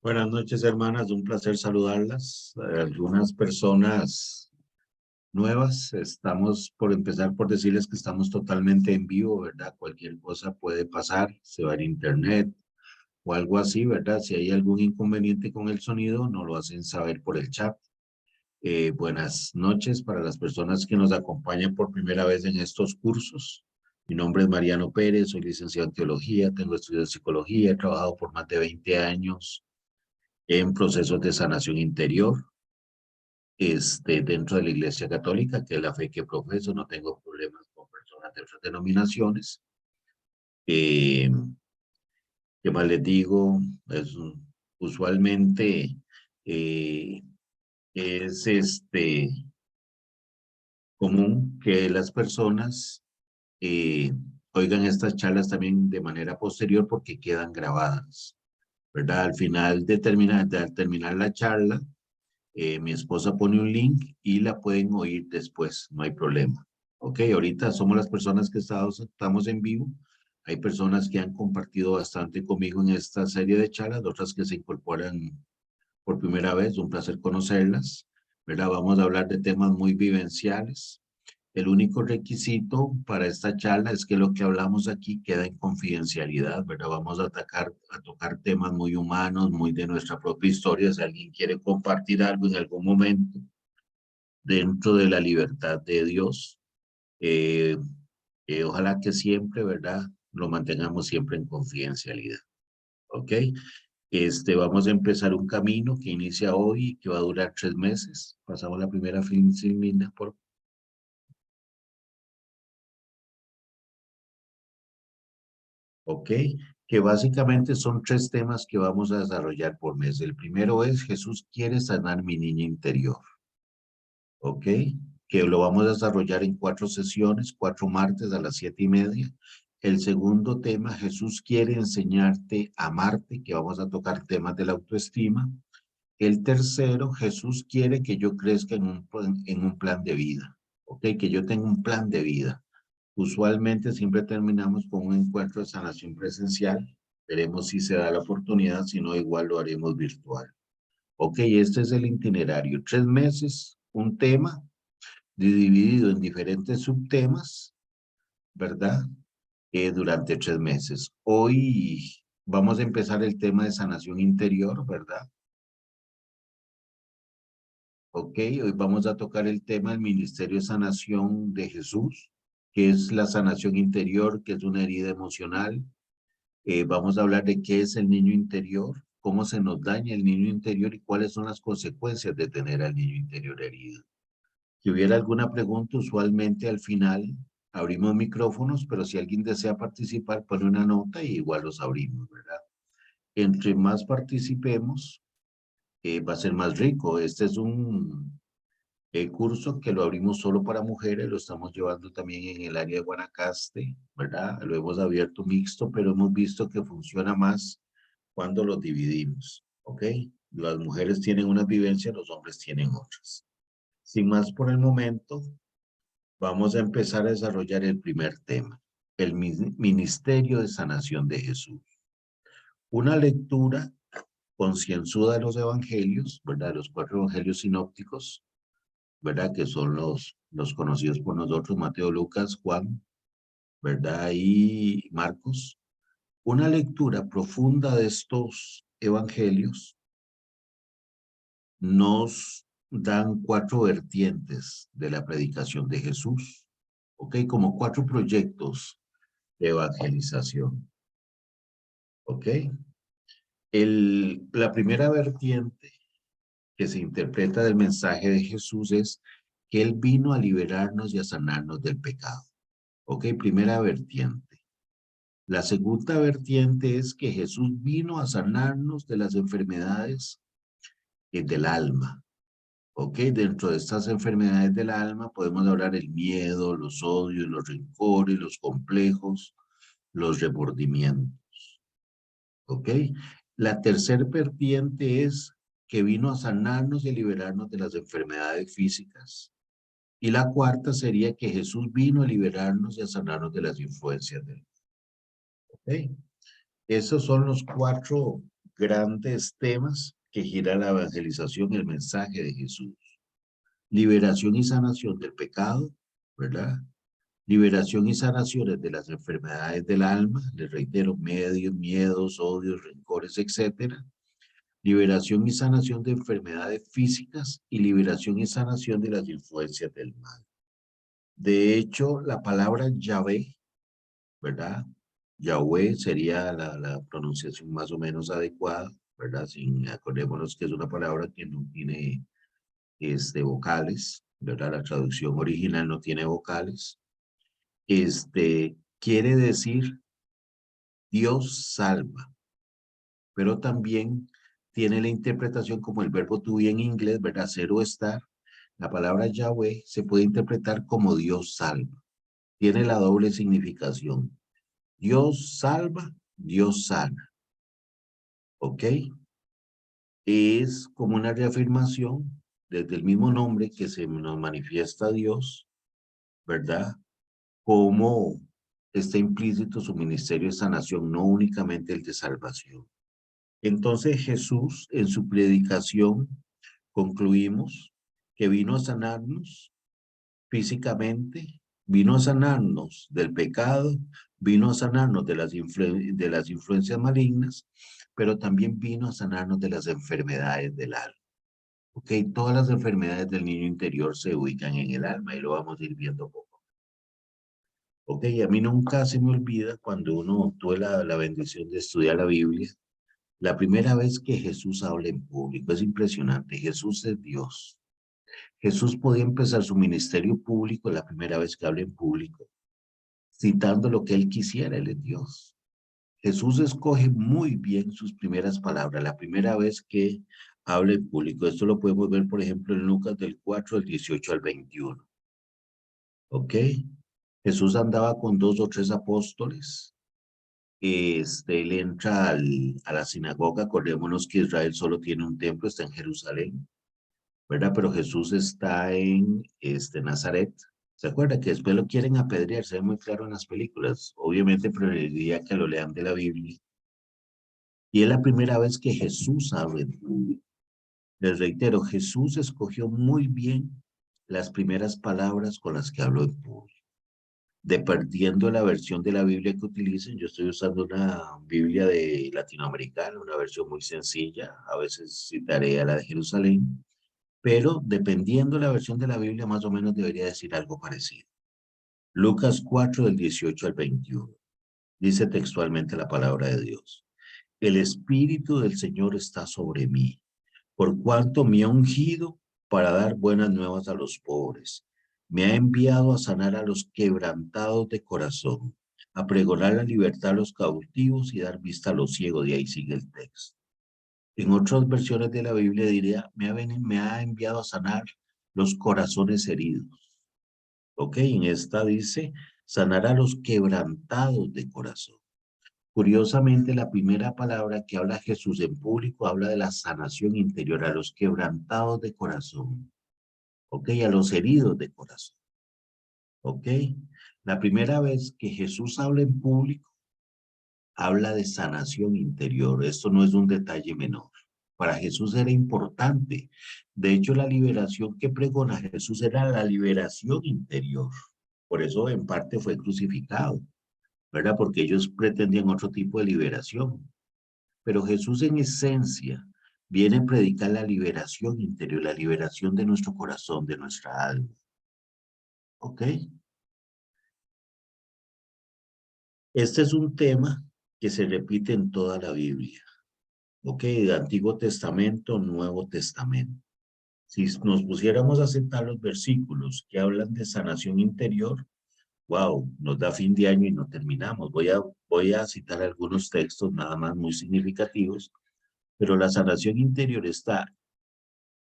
Buenas noches, hermanas. Un placer saludarlas. Algunas personas nuevas. Estamos por empezar por decirles que estamos totalmente en vivo, ¿verdad? Cualquier cosa puede pasar, se va en internet o algo así, ¿verdad? Si hay algún inconveniente con el sonido, nos lo hacen saber por el chat. Buenas noches para las personas que nos acompañan por primera vez en estos cursos. Mi nombre es Mariano Pérez, soy licenciado en teología, tengo estudios de psicología, he trabajado por más de 20 años en procesos de sanación interior, dentro de la Iglesia Católica, que es la fe que profeso. No tengo problemas con personas de otras denominaciones. Eh, ¿Qué más les digo? Es, usualmente eh, es común que las personas eh, oigan estas charlas también de manera posterior porque quedan grabadas, ¿verdad? Al terminar la charla, mi esposa pone un link y la pueden oír después, no hay problema. Ok, ahorita somos las personas que estamos en vivo. Hay personas que han compartido bastante conmigo en esta serie de charlas, otras que se incorporan por primera vez. Un placer conocerlas, ¿verdad? Vamos a hablar de temas muy vivenciales. El único requisito para esta charla es que lo que hablamos aquí queda en confidencialidad, ¿verdad? Vamos a tocar temas muy humanos, muy de nuestra propia historia. Si alguien quiere compartir algo en algún momento, dentro de la libertad de Dios, eh, ojalá que siempre, ¿verdad? Lo mantengamos siempre en confidencialidad, ¿ok? Vamos a empezar un camino que inicia hoy y que va a durar 3 meses. Pasamos la primera filmina por ¿ok? Que básicamente son 3 temas que vamos a desarrollar por mes. El primero es Jesús quiere sanar mi niña interior, ¿ok? Que lo vamos a desarrollar en 4 sesiones, 4 martes a las 7:30. El segundo tema, Jesús quiere enseñarte a amarte, que vamos a tocar temas de la autoestima. El tercero, Jesús quiere que yo crezca en un plan de vida, ¿ok? Que yo tenga un plan de vida. Usualmente siempre terminamos con un encuentro de sanación presencial. Veremos si se da la oportunidad, si no, igual lo haremos virtual. Ok, este es el itinerario. 3 meses, un tema dividido en diferentes subtemas, ¿verdad? Durante 3 meses. Hoy vamos a empezar el tema de sanación interior, ¿verdad? Ok, hoy vamos a tocar el tema del Ministerio de Sanación de Jesús, que es la sanación interior, que es una herida emocional. Vamos a hablar de qué es el niño interior, cómo se nos daña el niño interior y cuáles son las consecuencias de tener al niño interior herido. Si hubiera alguna pregunta, usualmente al final abrimos micrófonos, pero si alguien desea participar, pone una nota y igual los abrimos, ¿verdad? Entre más participemos, va a ser más rico. Este es un curso que lo abrimos solo para mujeres, lo estamos llevando también en el área de Guanacaste, ¿verdad? Lo hemos abierto mixto, pero hemos visto que funciona más cuando los dividimos, ¿ok? Las mujeres tienen unas vivencias, los hombres tienen otras. Sin más por el momento, vamos a empezar a desarrollar el primer tema, el Ministerio de Sanación de Jesús. Una lectura concienzuda de los evangelios, ¿verdad? Los 4 evangelios sinópticos, ¿verdad? Que son los conocidos por nosotros, Mateo, Lucas, Juan, ¿verdad? Y Marcos. Una lectura profunda de estos evangelios nos dan 4 vertientes de la predicación de Jesús, ¿ok? Como 4 proyectos de evangelización, ¿ok? La primera vertiente que se interpreta del mensaje de Jesús es que Él vino a liberarnos y a sanarnos del pecado, ¿ok? Primera vertiente. La segunda vertiente es que Jesús vino a sanarnos de las enfermedades del alma. Ok, dentro de estas enfermedades del alma podemos hablar del miedo, los odios, los rencores, los complejos, los remordimientos. Ok, la tercera vertiente es que vino a sanarnos y a liberarnos de las enfermedades físicas. Y la cuarta sería que Jesús vino a liberarnos y a sanarnos de las influencias del mundo. Ok, esos son los 4 grandes temas que gira la evangelización y el mensaje de Jesús. Liberación y sanación del pecado, ¿verdad? Liberación y sanaciones de las enfermedades del alma, les reitero, miedos, odios, rencores, etcétera. Liberación y sanación de enfermedades físicas y liberación y sanación de las influencias del mal. De hecho, la palabra Yahvé, ¿verdad? Yahweh sería la pronunciación más o menos adecuada, ¿verdad? Acordémonos que es una palabra que no tiene vocales, ¿verdad? La traducción original no tiene vocales. Quiere decir Dios salva, pero también tiene la interpretación como el verbo to be en inglés, ¿verdad? Ser o estar. La palabra Yahweh se puede interpretar como Dios salva. Tiene la doble significación. Dios salva, Dios sana. ¿Ok? Es como una reafirmación desde el mismo nombre que se nos manifiesta Dios, ¿verdad? Como está implícito su ministerio de sanación, no únicamente el de salvación. Entonces Jesús en su predicación concluimos que vino a sanarnos físicamente, vino a sanarnos del pecado, vino a sanarnos de las influencias malignas, pero también vino a sanarnos de las enfermedades del alma. Ok, todas las enfermedades del niño interior se ubican en el alma y lo vamos a ir viendo poco. Ok, a mí nunca se me olvida cuando uno tuve la bendición de estudiar la Biblia, la primera vez que Jesús habla en público. Es impresionante, Jesús es Dios. Jesús podía empezar su ministerio público la primera vez que habla en público, citando lo que él quisiera, él es Dios. Jesús escoge muy bien sus primeras palabras, la primera vez que habla en público. Esto lo podemos ver, por ejemplo, en Lucas del 4, del 18 al 21. ¿Ok? Jesús andaba con 2 o 3 apóstoles. Él entra a la sinagoga. Acordémonos que Israel solo tiene un templo, está en Jerusalén, ¿verdad? Pero Jesús está en Nazaret. ¿Se acuerda que después lo quieren apedrear? Se ve muy claro en las películas. Obviamente preferiría que lo lean de la Biblia. Y es la primera vez que Jesús habla en público. Les reitero, Jesús escogió muy bien las primeras palabras con las que habló en público. Dependiendo de la versión de la Biblia que utilicen, yo estoy usando una Biblia de latinoamericana, una versión muy sencilla, a veces citaré a la de Jerusalén, pero dependiendo de la versión de la Biblia, más o menos debería decir algo parecido. Lucas 4, del 18 al 21, dice textualmente la palabra de Dios. El Espíritu del Señor está sobre mí, por cuanto me ha ungido para dar buenas nuevas a los pobres. Me ha enviado a sanar a los quebrantados de corazón, a pregonar la libertad a los cautivos y dar vista a los ciegos. De ahí sigue el texto. En otras versiones de la Biblia diría, me ha enviado a sanar los corazones heridos. Ok, en esta dice, sanar a los quebrantados de corazón. Curiosamente, la primera palabra que habla Jesús en público habla de la sanación interior, a los quebrantados de corazón, ¿ok? A los heridos de corazón, ¿ok? La primera vez que Jesús habla en público, habla de sanación interior. Esto no es un detalle menor. Para Jesús era importante. De hecho, la liberación que pregona Jesús era la liberación interior. Por eso, en parte, fue crucificado, ¿verdad? Porque ellos pretendían otro tipo de liberación. Pero Jesús en esencia viene a predicar la liberación interior, la liberación de nuestro corazón, de nuestra alma. ¿Ok? Este es un tema que se repite en toda la Biblia. ¿Ok? Antiguo Testamento, Nuevo Testamento. Si nos pusiéramos a aceptar los versículos que hablan de sanación interior, wow, nos da fin de año y no terminamos. Voy a citar algunos textos nada más muy significativos, pero la sanación interior está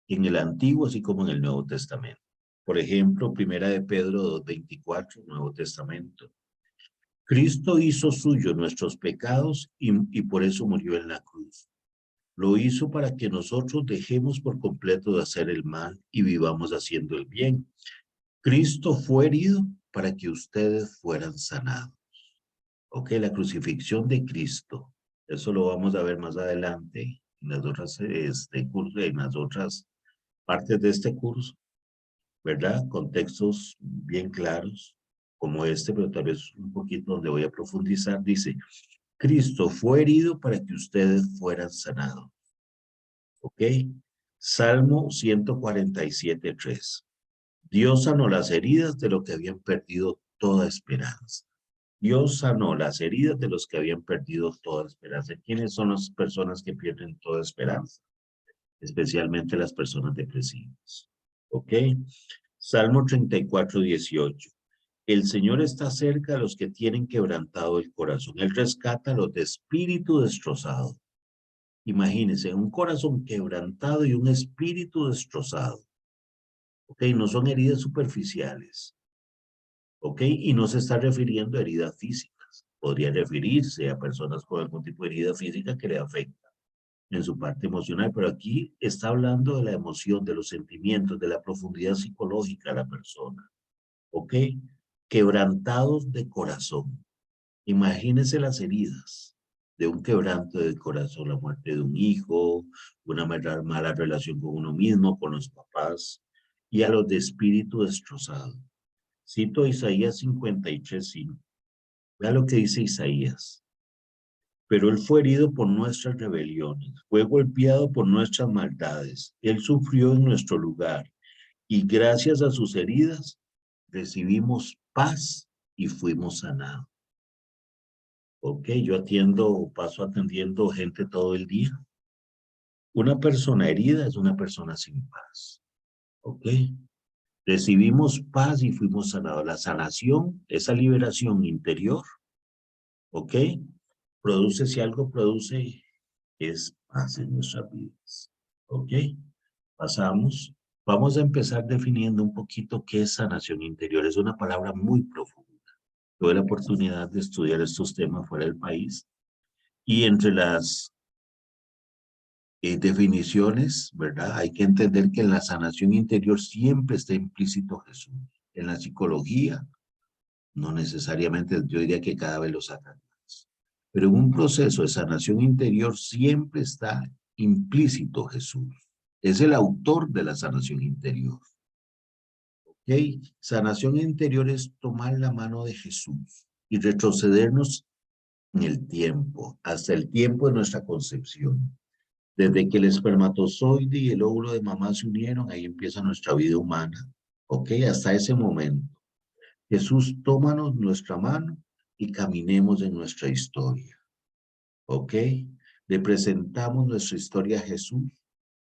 en el Antiguo así como en el Nuevo Testamento. Por ejemplo, Primera de Pedro 2:24, Nuevo Testamento. Cristo hizo suyo nuestros pecados y por eso murió en la cruz. Lo hizo para que nosotros dejemos por completo de hacer el mal y vivamos haciendo el bien. Cristo fue herido para que ustedes fueran sanados. Ok, la crucifixión de Cristo Eso lo vamos a ver más adelante en las otras, en las otras partes de este curso, ¿verdad? Con textos bien claros, como este, pero tal vez un poquito donde voy a profundizar. Dice, Cristo fue herido para que ustedes fueran sanados. ¿Ok? Salmo 147:3. Dios sanó las heridas de los que habían perdido toda esperanza. Dios sanó las heridas de los que habían perdido toda esperanza. ¿Quiénes son las personas que pierden toda esperanza? Especialmente las personas depresivas. ¿Ok? Salmo 34:18. El Señor está cerca a los que tienen quebrantado el corazón. Él rescata a los de espíritu destrozado. Imagínense, un corazón quebrantado y un espíritu destrozado. ¿Ok? No son heridas superficiales. ¿Ok? Y no se está refiriendo a heridas físicas. Podría referirse a personas con algún tipo de herida física que le afecta en su parte emocional, pero aquí está hablando de la emoción, de los sentimientos, de la profundidad psicológica de la persona. ¿Ok? Quebrantados de corazón. Imagínense las heridas de un quebranto de corazón, la muerte de un hijo, una mala relación con uno mismo, con los papás, y a los de espíritu destrozado. Cito Isaías 53:5. Vea lo que dice Isaías. Pero él fue herido por nuestras rebeliones, fue golpeado por nuestras maldades, él sufrió en nuestro lugar, y gracias a sus heridas recibimos paz y fuimos sanados. Ok, yo paso atendiendo gente todo el día. Una persona herida es una persona sin paz. Ok, recibimos paz y fuimos sanados. La sanación, esa liberación interior, ok, produce, si algo produce, es paz en nuestras vidas. Ok, pasamos. Vamos a empezar definiendo un poquito qué es sanación interior. Es una palabra muy profunda. Tuve la oportunidad de estudiar estos temas fuera del país y entre las definiciones, ¿verdad? Hay que entender que en la sanación interior siempre está implícito Jesús. En la psicología, no necesariamente, yo diría que cada vez lo sacan más. Pero en un proceso de sanación interior siempre está implícito Jesús. Es el autor de la sanación interior. ¿Ok? Sanación interior es tomar la mano de Jesús y retrocedernos en el tiempo, hasta el tiempo de nuestra concepción. Desde que el espermatozoide y el óvulo de mamá se unieron, ahí empieza nuestra vida humana. ¿Ok? Hasta ese momento. Jesús, tómanos nuestra mano y caminemos en nuestra historia. ¿Ok? Le presentamos nuestra historia a Jesús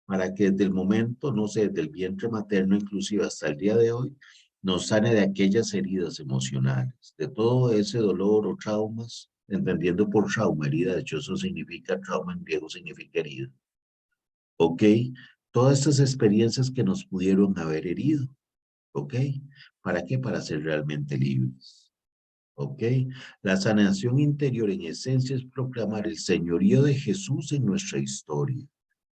para que desde el momento, no sé, desde el vientre materno inclusive hasta el día de hoy, nos sane de aquellas heridas emocionales, de todo ese dolor o traumas, entendiendo por trauma, herida, de hecho eso significa, trauma en griego significa herida. ¿Ok? Todas estas experiencias que nos pudieron haber herido. ¿Ok? ¿Para qué? Para ser realmente libres. ¿Ok? La sanación interior en esencia es proclamar el señorío de Jesús en nuestra historia.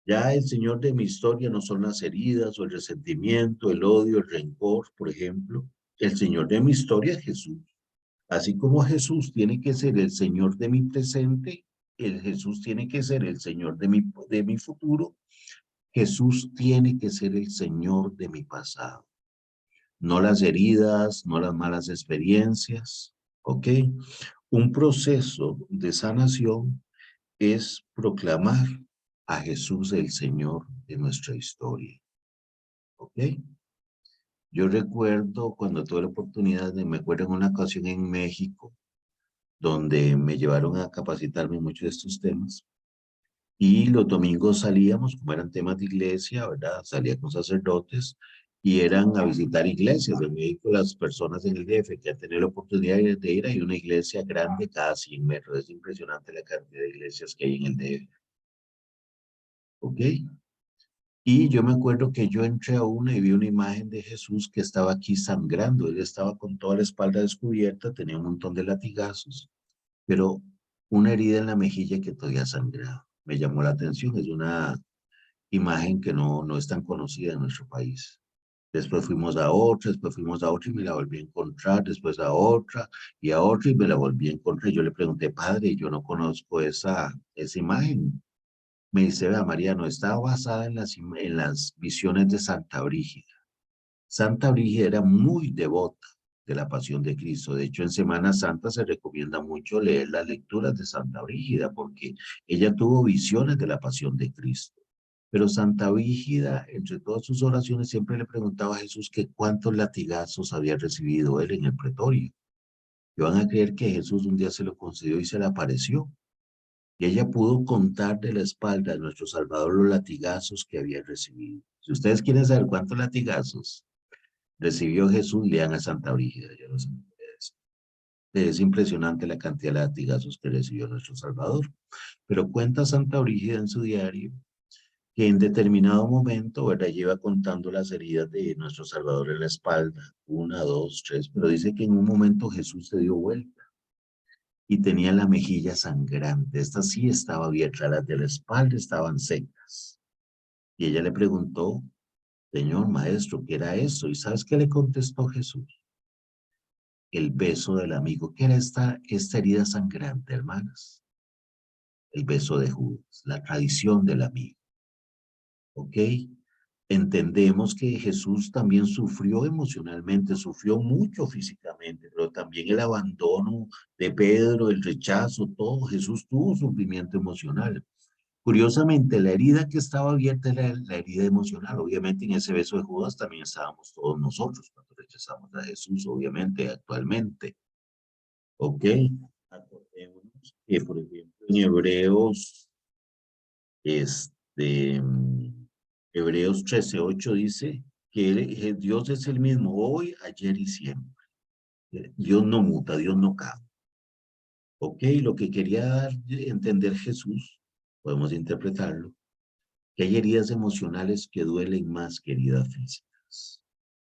Ya el Señor de mi historia no son las heridas o el resentimiento, el odio, el rencor, por ejemplo. El Señor de mi historia es Jesús. Así como Jesús tiene que ser el Señor de mi presente, el Jesús tiene que ser el Señor de mi futuro. Jesús tiene que ser el Señor de mi pasado. No las heridas, no las malas experiencias, ¿ok? Un proceso de sanación es proclamar a Jesús el Señor de nuestra historia, ¿ok? Yo recuerdo cuando tuve la oportunidad me acuerdo en una ocasión en México, donde me llevaron a capacitarme en muchos de estos temas, y los domingos salíamos, como eran temas de iglesia, ¿verdad? Salía con sacerdotes y eran a visitar iglesias. En México, las personas en el DF que han tenido la oportunidad de ir, hay una iglesia grande cada 100 metros. Es impresionante la cantidad de iglesias que hay en el DF. ¿Ok? Y yo me acuerdo que yo entré a una y vi una imagen de Jesús que estaba aquí sangrando. Él estaba con toda la espalda descubierta, tenía un montón de latigazos, pero una herida en la mejilla que todavía sangraba. Me llamó la atención, es una imagen que no es tan conocida en nuestro país. Después fuimos a otra, después fuimos a otra y me la volví a encontrar, después a otra y me la volví a encontrar. Yo le pregunté, padre, yo no conozco esa imagen. Me dice, vea, Mariano, está basada en en las visiones de Santa Brígida. Santa Brígida era muy devota de la Pasión de Cristo. De hecho, en Semana Santa se recomienda mucho leer las lecturas de Santa Brígida porque ella tuvo visiones de la Pasión de Cristo. Pero Santa Brígida, entre todas sus oraciones, siempre le preguntaba a Jesús que cuántos latigazos había recibido él en el pretorio. Y van a creer que Jesús un día se lo concedió y se le apareció. Y ella pudo contar de la espalda de nuestro Salvador los latigazos que había recibido. Si ustedes quieren saber cuántos latigazos recibió Jesús, lean a Santa Brígida. Yo no sé ustedes. Es impresionante la cantidad de latigazos que recibió nuestro Salvador. Pero cuenta Santa Brígida en su diario que en determinado momento, ¿verdad? Lleva contando las heridas de nuestro Salvador en la espalda, una, dos, tres, pero dice que en un momento Jesús se dio vuelta y tenía la mejilla sangrante. Esta sí estaba abierta, las de la espalda estaban secas. Y ella le preguntó, Señor, maestro, ¿qué era esto? ¿Y sabes qué le contestó Jesús? El beso del amigo. ¿Qué era esta herida sangrante, hermanas? El beso de Judas, la tradición del amigo. ¿Ok? Entendemos que Jesús también sufrió emocionalmente, sufrió mucho físicamente, pero también el abandono de Pedro, el rechazo, todo. Jesús tuvo sufrimiento emocional. Curiosamente, la herida que estaba abierta era la herida emocional. Obviamente, en ese beso de Judas también estábamos todos nosotros cuando rechazamos a Jesús, obviamente, actualmente. ¿Ok? Acordémonos que, por ejemplo, en este, Hebreos 13:8 dice que Dios es el mismo hoy, ayer y siempre. Dios no muta, Dios no cambia. Ok, lo que quería dar entender Jesús, podemos interpretarlo, que hay heridas emocionales que duelen más que heridas físicas.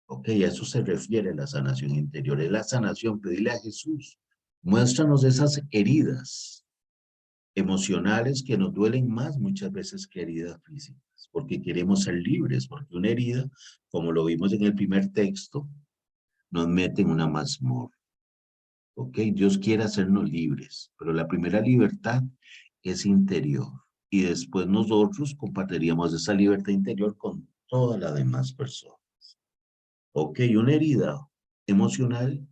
Ok, a eso se refiere la sanación interior, es la sanación, pedirle a Jesús, muéstranos esas heridas emocionales que nos duelen más muchas veces que heridas físicas, porque queremos ser libres, porque una herida, como lo vimos en el primer texto, nos mete en una mazmorra. ¿Ok? Dios quiere hacernos libres, pero la primera libertad es interior y después nosotros compartiríamos esa libertad interior con todas las demás personas. ¿Ok? Una herida emocional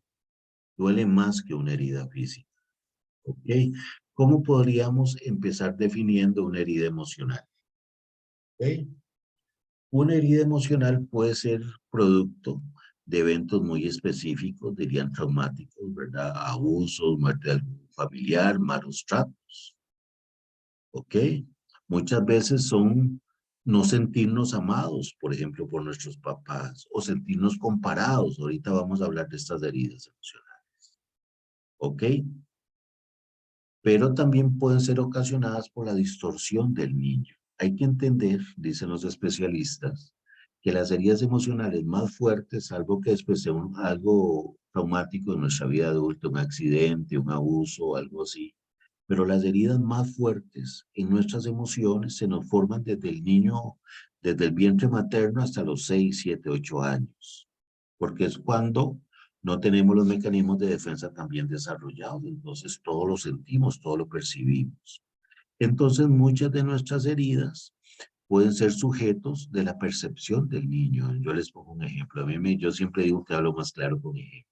duele más que una herida física. ¿Ok? ¿Cómo podríamos empezar definiendo una herida emocional? ¿Ok? Una herida emocional puede ser producto de eventos muy específicos, dirían traumáticos, ¿verdad? Abusos, muerte de algún familiar, malos tratos, ¿ok? Muchas veces son no sentirnos amados, por ejemplo, por nuestros papás, o sentirnos comparados. Ahorita vamos a hablar de estas heridas emocionales, ¿ok? Pero también pueden ser ocasionadas por la distorsión del niño. Hay que entender, dicen los especialistas, que las heridas emocionales más fuertes, algo que después sea algo traumático en nuestra vida adulta, un accidente, un abuso, algo así, pero las heridas más fuertes en nuestras emociones se nos forman desde el niño, desde el vientre materno hasta los 6, 7, 8 años, porque es cuando no tenemos los mecanismos de defensa también desarrollados, entonces todo lo sentimos, todo lo percibimos. Entonces muchas de nuestras heridas pueden ser sujetos de la percepción del niño. Yo les pongo un ejemplo. Yo siempre digo que hablo más claro con ejemplo.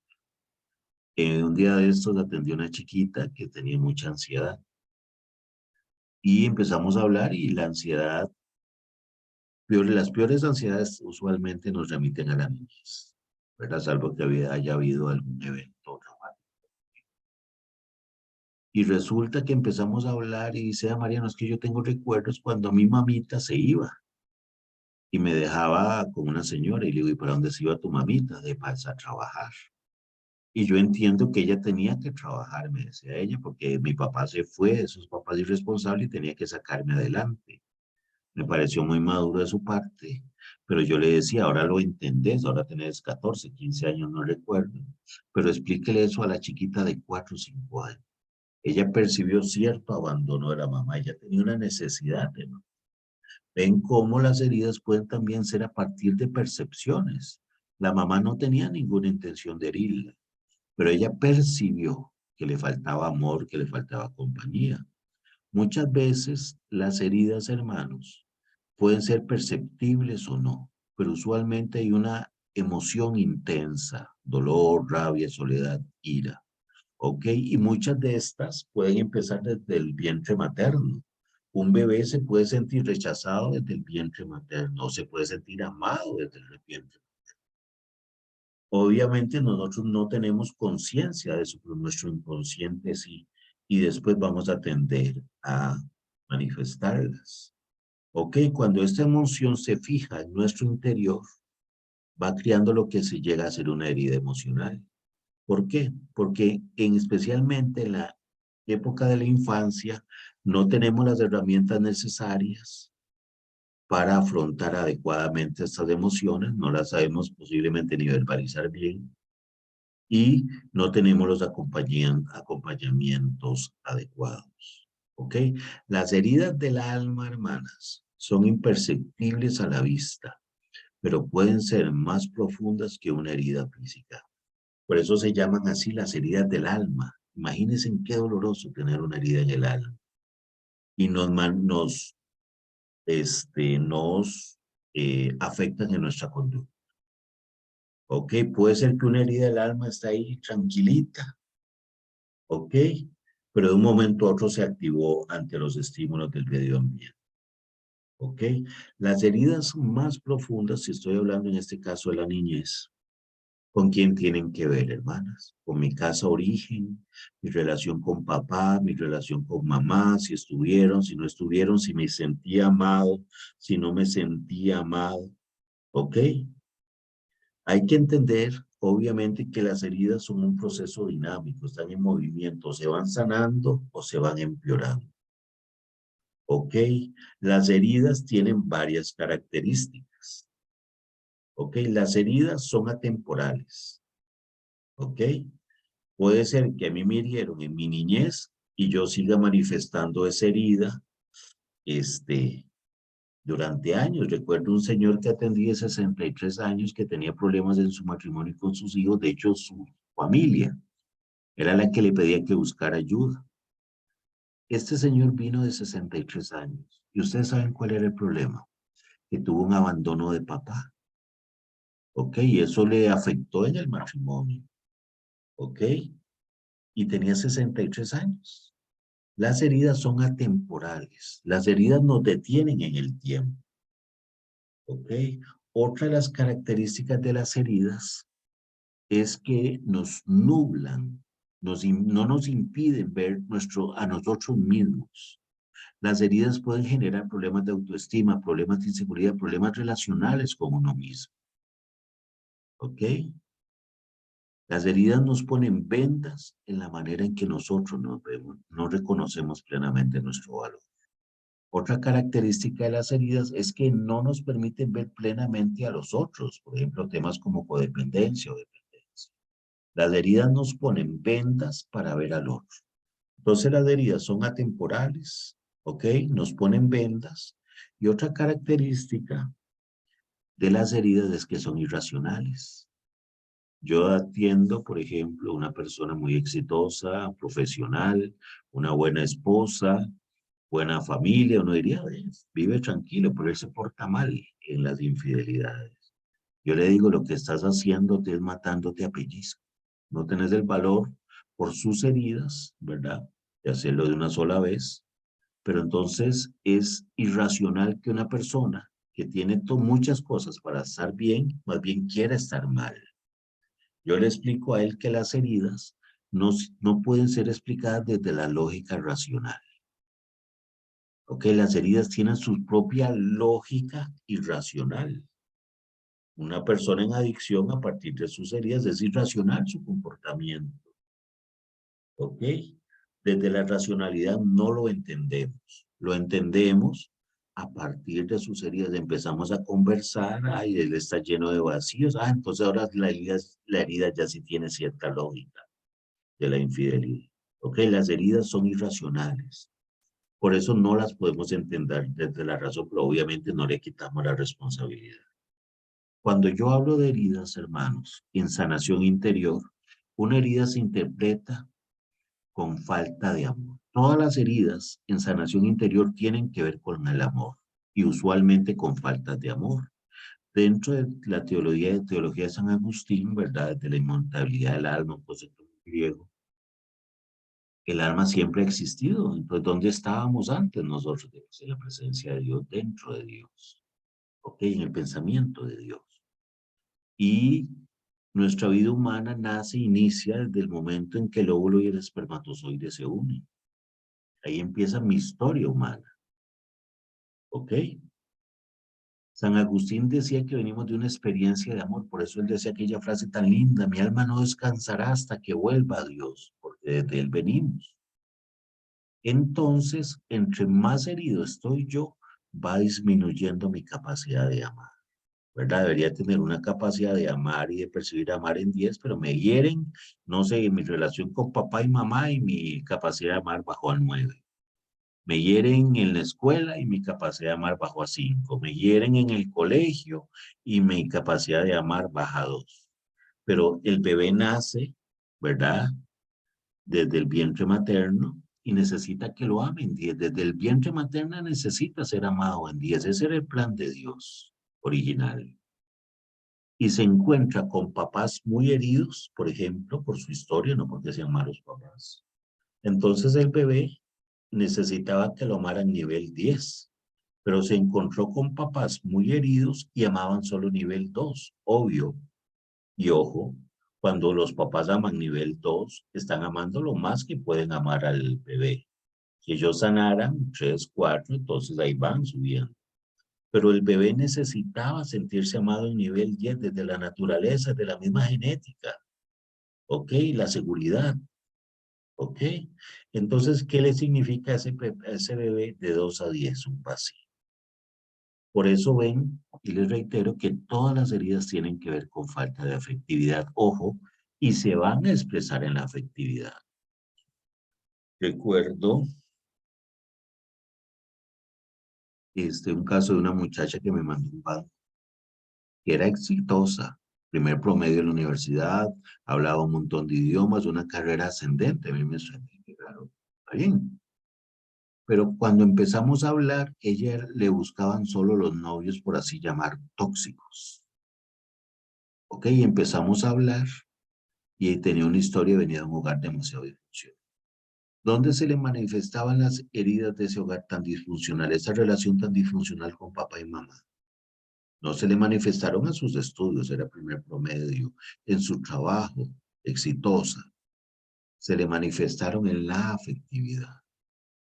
Un día de estos atendí a una chiquita que tenía mucha ansiedad y empezamos a hablar y la ansiedad, las peores ansiedades usualmente nos remiten a la niñez, ¿verdad? Salvo que haya habido algún evento traumático. Y resulta que empezamos a hablar y dice, Mariano, es que yo tengo recuerdos cuando mi mamita se iba y me dejaba con una señora y le digo, ¿y para dónde se iba tu mamita? De pasar a trabajar. Y yo entiendo que ella tenía que trabajar, me decía ella, porque mi papá se fue, de sus papás irresponsables y tenía que sacarme adelante. Me pareció muy maduro de su parte, pero yo le decía, ahora lo entendés, ahora tenés 14, 15 años, no recuerdo, pero explíquele eso a la chiquita de 4 o 5 años. Ella percibió cierto abandono de la mamá, ella tenía una necesidad de mamá, Ven cómo las heridas pueden también ser a partir de percepciones. La mamá no tenía ninguna intención de herirla, pero ella percibió que le faltaba amor, que le faltaba compañía. Muchas veces las heridas, hermanos, pueden ser perceptibles o no, pero usualmente hay una emoción intensa, dolor, rabia, soledad, ira, ¿ok? Y muchas de estas pueden empezar desde el vientre materno. Un bebé se puede sentir rechazado desde el vientre materno, o se puede sentir amado desde el vientre. Obviamente nosotros no tenemos conciencia de eso, pero nuestro inconsciente sí, y después vamos a tender a manifestarlas. ¿Ok? Cuando esta emoción se fija en nuestro interior, va creando lo que se llega a ser una herida emocional. ¿Por qué? Porque especialmente en la época de la infancia no tenemos las herramientas necesarias para afrontar adecuadamente estas emociones, no las sabemos posiblemente ni verbalizar bien y no tenemos los acompañamientos adecuados. ¿Ok? Las heridas del alma, hermanas, son imperceptibles a la vista, pero pueden ser más profundas que una herida física. Por eso se llaman así las heridas del alma. Imagínense qué doloroso tener una herida en el alma. Y nos afectan en nuestra conducta. ¿Ok? Puede ser que una herida del alma está ahí tranquilita. ¿Ok? Pero de un momento a otro se activó ante los estímulos del medio ambiente. ¿Ok? Las heridas más profundas, si estoy hablando en este caso de la niñez, ¿con quién tienen que ver, hermanas? Con mi casa origen, mi relación con papá, mi relación con mamá, si estuvieron, si no estuvieron, si me sentía amado, si no me sentía amado, ¿ok? Hay que entender, obviamente, que las heridas son un proceso dinámico, están en movimiento, se van sanando o se van empeorando, ¿ok? Las heridas tienen varias características, ¿ok? Las heridas son atemporales, ¿ok? Puede ser que a mí me hirieron en mi niñez y yo siga manifestando esa herida, durante años. Recuerdo un señor que atendía 63 años que tenía problemas en su matrimonio con sus hijos. De hecho, su familia era la que le pedía que buscara ayuda. Este señor vino de 63 años. ¿Y ustedes saben cuál era el problema? Que tuvo un abandono de papá. ¿Ok? Y eso le afectó en el matrimonio. ¿Ok? Y tenía 63 años. Las heridas son atemporales. Las heridas nos detienen en el tiempo. ¿Ok? Otra de las características de las heridas es que nos nublan, no nos impiden ver a nosotros mismos. Las heridas pueden generar problemas de autoestima, problemas de inseguridad, problemas relacionales con uno mismo. ¿Ok? Las heridas nos ponen vendas en la manera en que nosotros nos vemos, no reconocemos plenamente nuestro valor. Otra característica de las heridas es que no nos permiten ver plenamente a los otros, por ejemplo, temas como codependencia o dependencia. Las heridas nos ponen vendas para ver al otro. Entonces las heridas son atemporales, ¿ok? Nos ponen vendas. Y otra característica de las heridas es que son irracionales. Yo atiendo, por ejemplo, una persona muy exitosa, profesional, una buena esposa, buena familia, uno diría, vive tranquilo, pero él se porta mal en las infidelidades. Yo le digo, lo que estás haciendo te es matándote a pellizco. No tenés el valor por sus heridas, ¿verdad? De hacerlo de una sola vez. Pero entonces es irracional que una persona que tiene muchas cosas para estar bien, más bien quiera estar mal. Yo le explico a él que las heridas no pueden ser explicadas desde la lógica racional. Ok, las heridas tienen su propia lógica irracional. Una persona en adicción a partir de sus heridas es irracional su comportamiento. Ok, desde la racionalidad no lo entendemos. Lo entendemos a partir de sus heridas. Empezamos a conversar, ay, él está lleno de vacíos. Ah, entonces ahora la herida ya sí tiene cierta lógica de la infidelidad. Ok, las heridas son irracionales. Por eso no las podemos entender desde la razón, pero obviamente no le quitamos la responsabilidad. Cuando yo hablo de heridas, hermanos, en sanación interior, una herida se interpreta con falta de amor. Todas las heridas en sanación interior tienen que ver con el amor y usualmente con falta de amor. Dentro de la teología de San Agustín, ¿verdad? De la inmutabilidad del alma, un concepto griego, el alma siempre ha existido. Entonces, ¿dónde estábamos antes nosotros? En la presencia de Dios, dentro de Dios, ¿ok? En el pensamiento de Dios. Y nuestra vida humana nace, inicia desde el momento en que el óvulo y el espermatozoide se unen. Ahí empieza mi historia humana, ¿ok? San Agustín decía que venimos de una experiencia de amor, por eso él decía aquella frase tan linda, mi alma no descansará hasta que vuelva a Dios, porque desde él venimos. Entonces, entre más herido estoy yo, va disminuyendo mi capacidad de amar, ¿verdad? Debería tener una capacidad de amar y de percibir amar en 10, pero me hieren, no sé, mi relación con papá y mamá y mi capacidad de amar bajó a 9. Me hieren en la escuela y mi capacidad de amar bajó a 5. Me hieren en el colegio y mi capacidad de amar baja a 2. Pero el bebé nace, ¿verdad? Desde el vientre materno y necesita que lo amen. Desde el vientre materno necesita ser amado en 10. Ese era el plan de Dios original. Y se encuentra con papás muy heridos, por ejemplo, por su historia, no porque sean malos papás. Entonces el bebé necesitaba que lo amaran nivel 10, pero se encontró con papás muy heridos y amaban solo nivel 2, obvio. Y ojo, cuando los papás aman nivel 2, están amando lo más que pueden amar al bebé. Si ellos sanaran 3, 4, entonces ahí van subiendo. Pero el bebé necesitaba sentirse amado en nivel 10 desde la naturaleza, de la misma genética. ¿Ok? La seguridad. ¿Ok? Entonces, ¿qué le significa a ese bebé de 2 a 10? Un vacío. Por eso ven, y les reitero, que todas las heridas tienen que ver con falta de afectividad. Ojo, y se van a expresar en la afectividad. Recuerdo un caso de una muchacha que me mandó un banco, que era exitosa, primer promedio en la universidad, hablaba un montón de idiomas, una carrera ascendente. A mí me suena, claro, está bien. Pero cuando empezamos a hablar, ella le buscaban solo los novios, por así llamar, tóxicos. Ok, empezamos a hablar y tenía una historia, venía de un hogar demasiado disfuncional. ¿Dónde se le manifestaban las heridas de ese hogar tan disfuncional, esa relación tan disfuncional con papá y mamá? No se le manifestaron en sus estudios, era primer promedio, en su trabajo, exitosa. Se le manifestaron en la afectividad.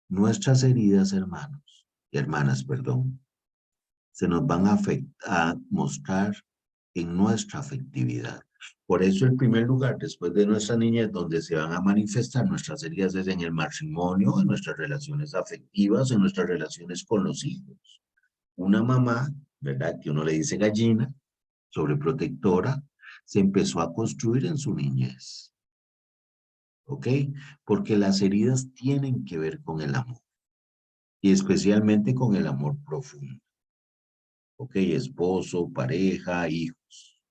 Nuestras heridas, hermanos, hermanas, perdón, se nos van a mostrar en nuestra afectividad. Por eso el primer lugar, después de nuestra niñez, donde se van a manifestar nuestras heridas es en el matrimonio, en nuestras relaciones afectivas, en nuestras relaciones con los hijos. Una mamá, ¿verdad? Que uno le dice gallina, sobreprotectora, se empezó a construir en su niñez. ¿Ok? Porque las heridas tienen que ver con el amor. Y especialmente con el amor profundo. ¿Ok? Esposo, pareja, hijos.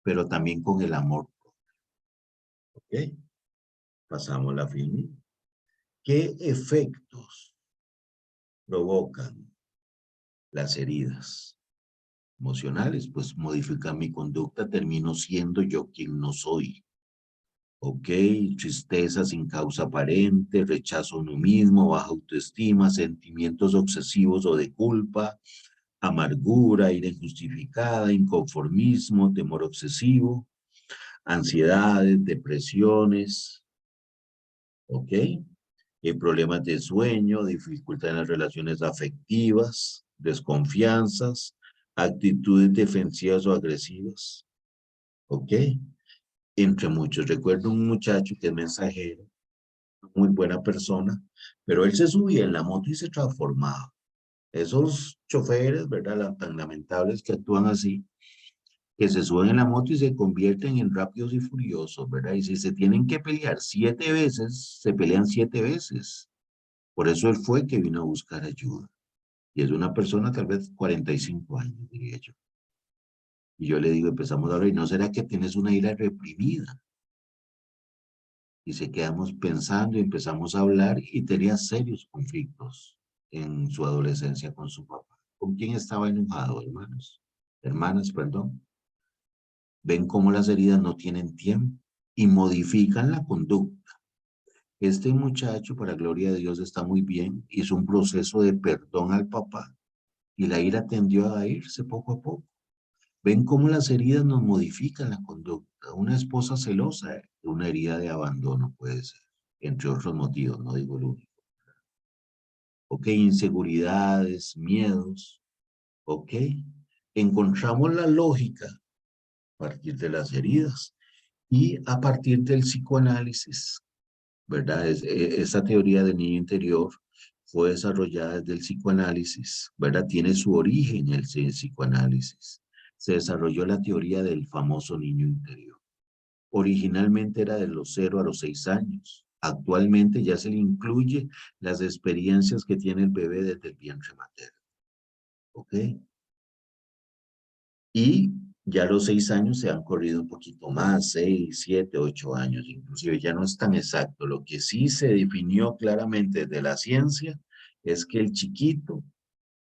Pero también con el amor. ¿Ok? Pasamos la film. ¿Qué efectos provocan las heridas emocionales? Pues modifican mi conducta, termino siendo yo quien no soy. ¿Ok? Tristeza sin causa aparente, rechazo a uno mismo, baja autoestima, sentimientos obsesivos o de culpa, amargura, ira injustificada, inconformismo, temor obsesivo, ansiedades, depresiones, ¿ok? Problemas de sueño, dificultad en las relaciones afectivas, desconfianzas, actitudes defensivas o agresivas, ¿ok? Entre muchos. Recuerdo un muchacho que es mensajero, muy buena persona, pero él se subía en la moto y se transformaba. Esos choferes, ¿verdad? Tan lamentables que actúan así, que se suben en la moto y se convierten en rápidos y furiosos, ¿verdad? Y si se tienen que pelear 7 veces, se pelean 7 veces. Por eso él fue que vino a buscar ayuda. Y es una persona tal vez 45 años, diría yo. Y yo le digo, empezamos a hablar, ¿y no será que tienes una ira reprimida? Y se quedamos pensando y empezamos a hablar y tenía serios conflictos en su adolescencia con su papá. ¿Con quién estaba enojado, hermanos? Hermanas, perdón. Ven cómo las heridas no tienen tiempo y modifican la conducta. Este muchacho, para gloria de Dios, está muy bien, hizo un proceso de perdón al papá y la ira tendió a irse poco a poco. Ven cómo las heridas nos modifican la conducta. Una esposa celosa, una herida de abandono puede ser, entre otros motivos, no digo el único. Ok, inseguridades, miedos, ok. Encontramos la lógica a partir de las heridas y a partir del psicoanálisis, ¿verdad? Esa teoría del niño interior fue desarrollada desde el psicoanálisis, ¿verdad? Tiene su origen en el psicoanálisis. Se desarrolló la teoría del famoso niño interior. Originalmente era de los 0 a los 6 años. Actualmente ya se le incluye las experiencias que tiene el bebé desde el vientre materno. ¿Ok? Y ya a los 6 años se han corrido un poquito más, 6, 7, 8 años, inclusive ya no es tan exacto. Lo que sí se definió claramente desde la ciencia es que el chiquito,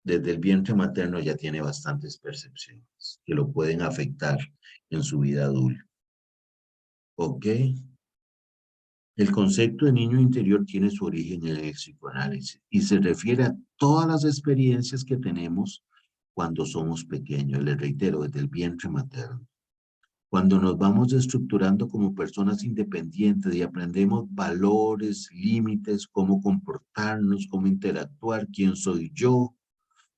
desde el vientre materno, ya tiene bastantes percepciones que lo pueden afectar en su vida adulta. ¿Ok? El concepto de niño interior tiene su origen en el psicoanálisis y se refiere a todas las experiencias que tenemos cuando somos pequeños. Les reitero, desde el vientre materno. Cuando nos vamos estructurando como personas independientes y aprendemos valores, límites, cómo comportarnos, cómo interactuar, quién soy yo,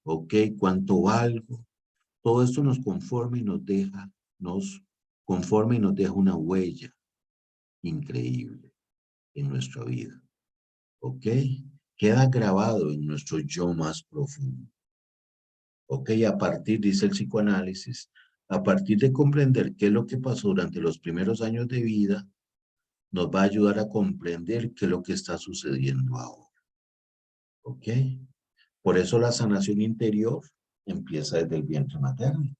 ok, cuánto valgo, todo esto nos conforma y nos conforma y nos deja una huella increíble en nuestra vida, ok, queda grabado en nuestro yo más profundo, ok, a partir, dice el psicoanálisis, a partir de comprender qué es lo que pasó durante los primeros años de vida, nos va a ayudar a comprender qué es lo que está sucediendo ahora. ¿Ok? Por eso la sanación interior empieza desde el vientre materno.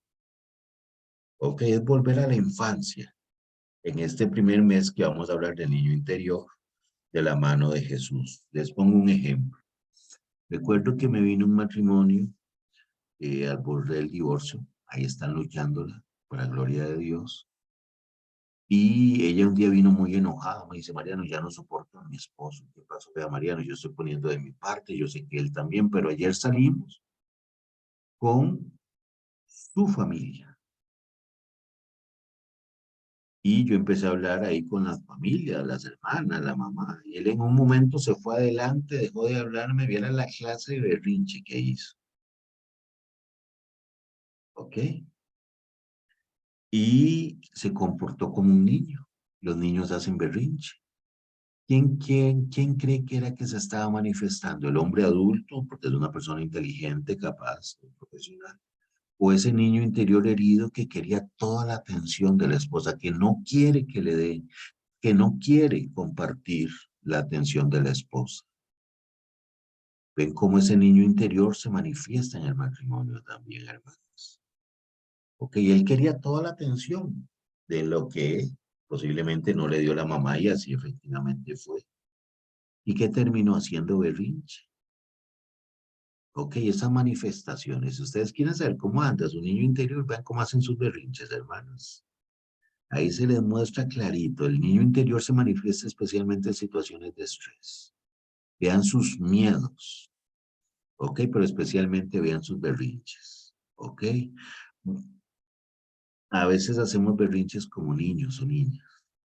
¿Ok? Es volver a la infancia. En este primer mes que vamos a hablar del niño interior, de la mano de Jesús. Les pongo un ejemplo. Recuerdo que me vino un matrimonio al borde del divorcio. Ahí están luchándola, por la gloria de Dios. Y ella un día vino muy enojada, me dice, Mariano, ya no soporto a mi esposo. ¿Qué pasó? Vea, Mariano, yo estoy poniendo de mi parte, yo sé que él también, pero ayer salimos con su familia. Y yo empecé a hablar ahí con las familias, las hermanas, la mamá. Y él en un momento se fue adelante, dejó de hablarme, viera la clase de berrinche que hizo. ¿Ok? Y se comportó como un niño. Los niños hacen berrinche. ¿Quién cree que era que se estaba manifestando? ¿El hombre adulto, porque es una persona inteligente, capaz, profesional? ¿O ese niño interior herido que quería toda la atención de la esposa, que no quiere que le dé, que no quiere compartir la atención de la esposa? Ven cómo ese niño interior se manifiesta en el matrimonio también, hermanos. Ok, él quería toda la atención de lo que posiblemente no le dio la mamá y así efectivamente fue. ¿Y qué terminó haciendo berrinche? Ok, esas manifestaciones. Si ustedes quieren saber cómo anda su niño interior, vean cómo hacen sus berrinches, hermanos. Ahí se les muestra clarito. El niño interior se manifiesta especialmente en situaciones de estrés. Vean sus miedos. Ok, pero especialmente vean sus berrinches. Ok. A veces hacemos berrinches como niños o niñas.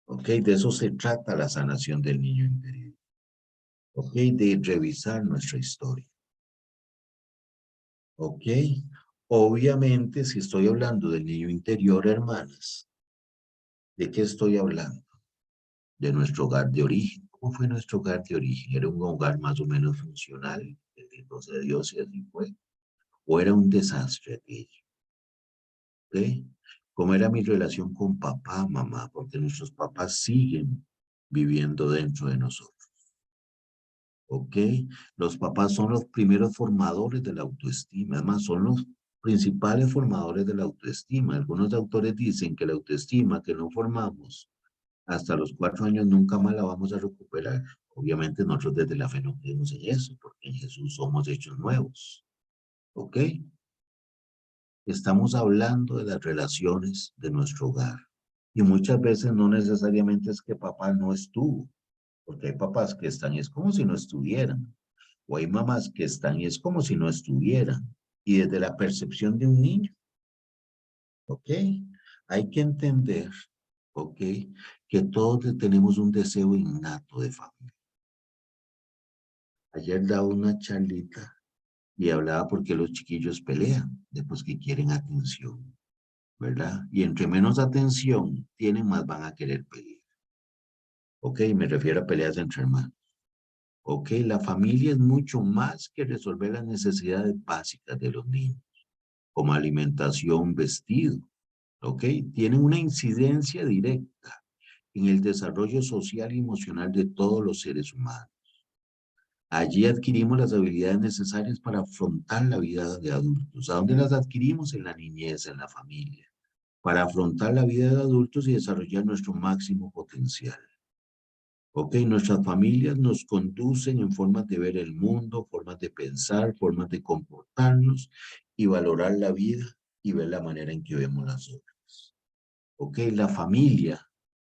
Ok, de eso se trata la sanación del niño interior. Ok, de revisar nuestra historia. ¿Ok? Obviamente, si estoy hablando del niño interior, hermanas, ¿de qué estoy hablando? De nuestro hogar de origen. ¿Cómo fue nuestro hogar de origen? ¿Era un hogar más o menos funcional, benditos de Dios y así fue? ¿O era un desastre aquello? ¿Ok? ¿Cómo era mi relación con papá, mamá? Porque nuestros papás siguen viviendo dentro de nosotros. ¿ok? Los papás son los primeros formadores de la autoestima, además son los principales formadores de la autoestima. Algunos autores dicen que la autoestima que no formamos hasta los 4 años nunca más la vamos a recuperar. Obviamente nosotros desde la fe no creemos en eso, porque en Jesús somos hechos nuevos, ¿ok? Estamos hablando de las relaciones de nuestro hogar. Y muchas veces no necesariamente es que papá no estuvo, porque hay papás que están y es como si no estuvieran. O hay mamás que están y es como si no estuvieran. Y desde la percepción de un niño, ¿ok? Hay que entender, ¿ok? Que todos tenemos un deseo innato de familia. Ayer daba una charlita y hablaba porque los chiquillos pelean, después que quieren atención, ¿verdad? Y entre menos atención tienen, más van a querer pelear. ¿Ok? Me refiero a peleas entre hermanos. ¿Ok? La familia es mucho más que resolver las necesidades básicas de los niños, como alimentación, vestido. ¿Ok? Tienen una incidencia directa en el desarrollo social y emocional de todos los seres humanos. Allí adquirimos las habilidades necesarias para afrontar la vida de adultos. ¿A dónde las adquirimos? En la niñez, en la familia. Para afrontar la vida de adultos y desarrollar nuestro máximo potencial. ¿Ok? Nuestras familias nos conducen en formas de ver el mundo, formas de pensar, formas de comportarnos y valorar la vida y ver la manera en que vemos las otras. ¿Ok? La familia,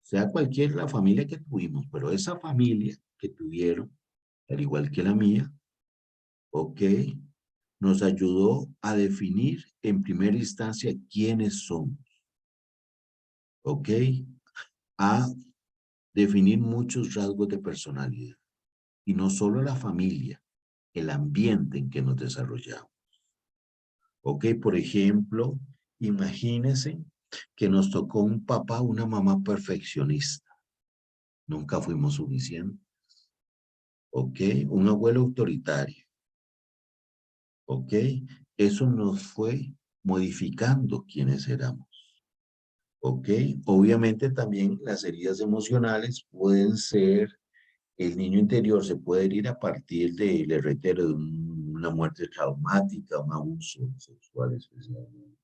sea cualquier la familia que tuvimos, pero esa familia que tuvieron, al igual que la mía, ¿ok? Nos ayudó a definir en primera instancia quiénes somos, ¿ok? A definir muchos rasgos de personalidad. Y no solo la familia, el ambiente en que nos desarrollamos. ¿Ok? Por ejemplo, imagínense que nos tocó un papá, una mamá perfeccionista. Nunca fuimos suficientes. ¿Ok? Un abuelo autoritario. ¿Ok? Eso nos fue modificando quienes éramos. ¿Ok? Obviamente también las heridas emocionales pueden ser, el niño interior se puede herir a partir de, le reitero, de una muerte traumática, un abuso sexual especialmente.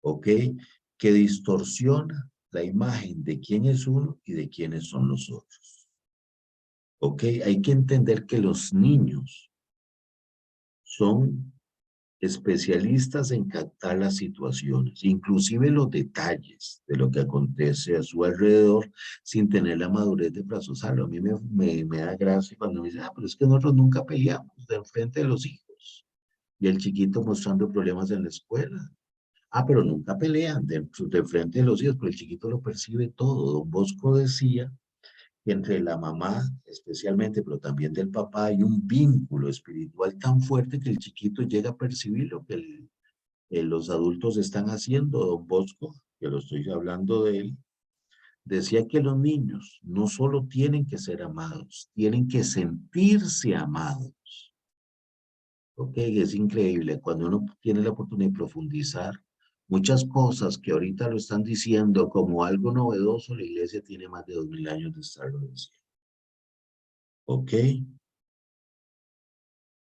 ¿Ok? Que distorsiona la imagen de quién es uno y de quiénes son los otros. ¿Ok? Hay que entender que los niños son especialistas en captar las situaciones, inclusive los detalles de lo que acontece a su alrededor sin tener la madurez de procesarlo. A mí me da gracia cuando me dicen, ah, pero es que nosotros nunca peleamos de frente de los hijos. Y el chiquito mostrando problemas en la escuela. Ah, pero nunca pelean de frente de los hijos, pero el chiquito lo percibe todo. Don Bosco decía que entre la mamá, especialmente, pero también del papá, hay un vínculo espiritual tan fuerte que el chiquito llega a percibir lo que los adultos están haciendo. Don Bosco, que lo estoy hablando de él, decía que los niños no solo tienen que ser amados, tienen que sentirse amados. Ok, es increíble cuando uno tiene la oportunidad de profundizar muchas cosas que ahorita lo están diciendo como algo novedoso. La iglesia tiene más de 2000 años de estarlo diciendo. Ok,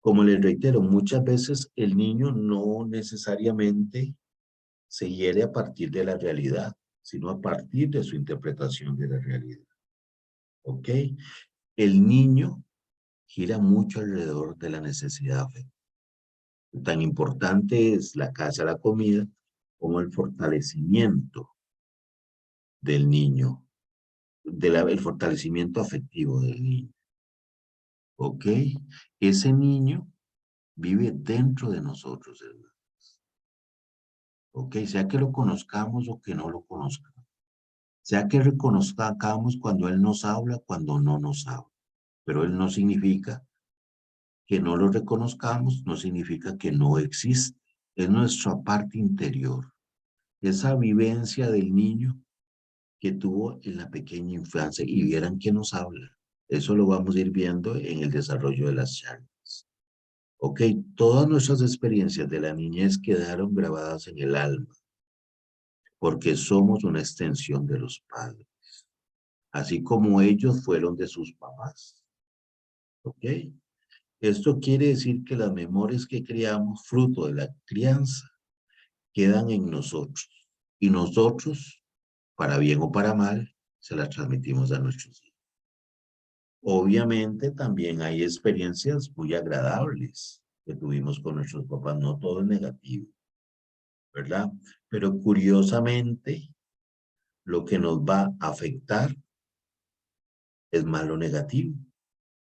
como les reitero, muchas veces el niño no necesariamente se hiere a partir de la realidad, sino a partir de su interpretación de la realidad. Ok, el niño gira mucho alrededor de la necesidad afectiva. Tan importante es la casa, la comida, como el fortalecimiento del niño, el fortalecimiento afectivo del niño. ¿Ok? Ese niño vive dentro de nosotros, hermano. ¿Ok? Sea que lo conozcamos o que no lo conozcamos. Sea que reconozcamos cuando Él nos habla, cuando no nos habla. Pero Él no significa que no lo reconozcamos, no significa que no existe. Es nuestra parte interior. Esa vivencia del niño que tuvo en la pequeña infancia y vieran que nos habla. Eso lo vamos a ir viendo en el desarrollo de las charlas. Ok, todas nuestras experiencias de la niñez quedaron grabadas en el alma, porque somos una extensión de los padres, así como ellos fueron de sus papás. ¿ok? Esto quiere decir que las memorias que creamos, fruto de la crianza, quedan en nosotros. Y nosotros, para bien o para mal, se las transmitimos a nuestros hijos. Obviamente también hay experiencias muy agradables que tuvimos con nuestros papás, no todo es negativo, ¿verdad? Pero curiosamente, lo que nos va a afectar es más lo negativo.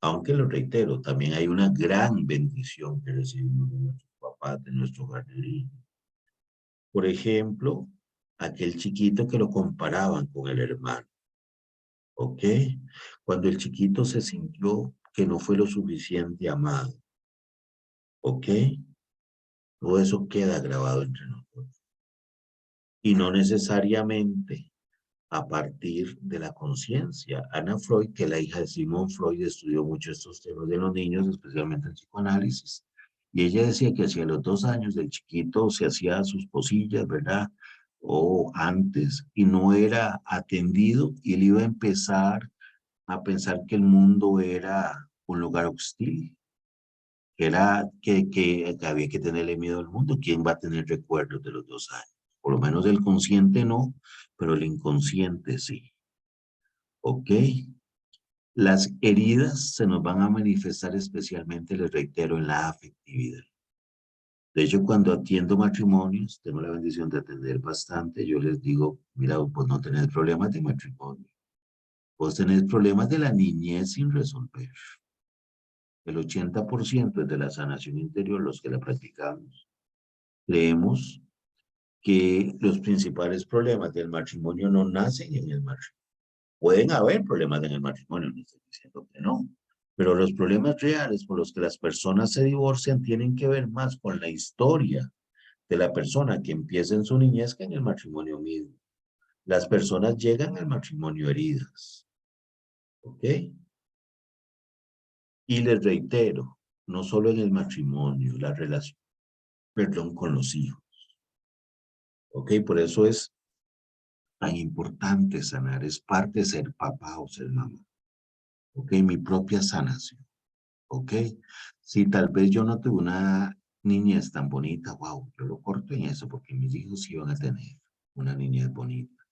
Aunque lo reitero, también hay una gran bendición que recibimos de nuestros papás, de nuestro hogar de origen. Por ejemplo, aquel chiquito que lo comparaban con el hermano, ¿ok? Cuando el chiquito se sintió que no fue lo suficiente amado, ¿ok? Todo eso queda grabado entre nosotros. Y no necesariamente a partir de la conciencia. Ana Freud, que es la hija de Sigmund Freud, estudió mucho estos temas de los niños, especialmente el psicoanálisis. Y ella decía que hacia los 2 años del chiquito se hacía sus cosillas, ¿verdad? O antes, y no era atendido, y él iba a empezar a pensar que el mundo era un lugar hostil, que era que había que tenerle miedo al mundo. ¿Quién va a tener recuerdos de los 2 años? Por lo menos el consciente no, pero el inconsciente sí. ¿Ok? Las heridas se nos van a manifestar especialmente, les reitero, en la afectividad. De hecho, cuando atiendo matrimonios, tengo la bendición de atender bastante, yo les digo, mira, pues no tenés problemas de matrimonio, vos tenés problemas de la niñez sin resolver. El 80% es de la sanación interior, los que la practicamos. Creemos que los principales problemas del matrimonio no nacen en el matrimonio. Pueden haber problemas en el matrimonio, no estoy diciendo que no, pero los problemas reales por los que las personas se divorcian tienen que ver más con la historia de la persona que empieza en su niñez que en el matrimonio mismo. Las personas llegan al matrimonio heridas, ¿ok? Y les reitero, no solo en el matrimonio, la relación, perdón, con los hijos, ¿ok? Por eso es tan importante sanar, es parte de ser papá o ser mamá, ¿ok? Mi propia sanación. ¿Ok? Si tal vez yo no tuve una niñez tan bonita, wow, yo lo corto en eso porque mis hijos sí van a tener una niñez bonita.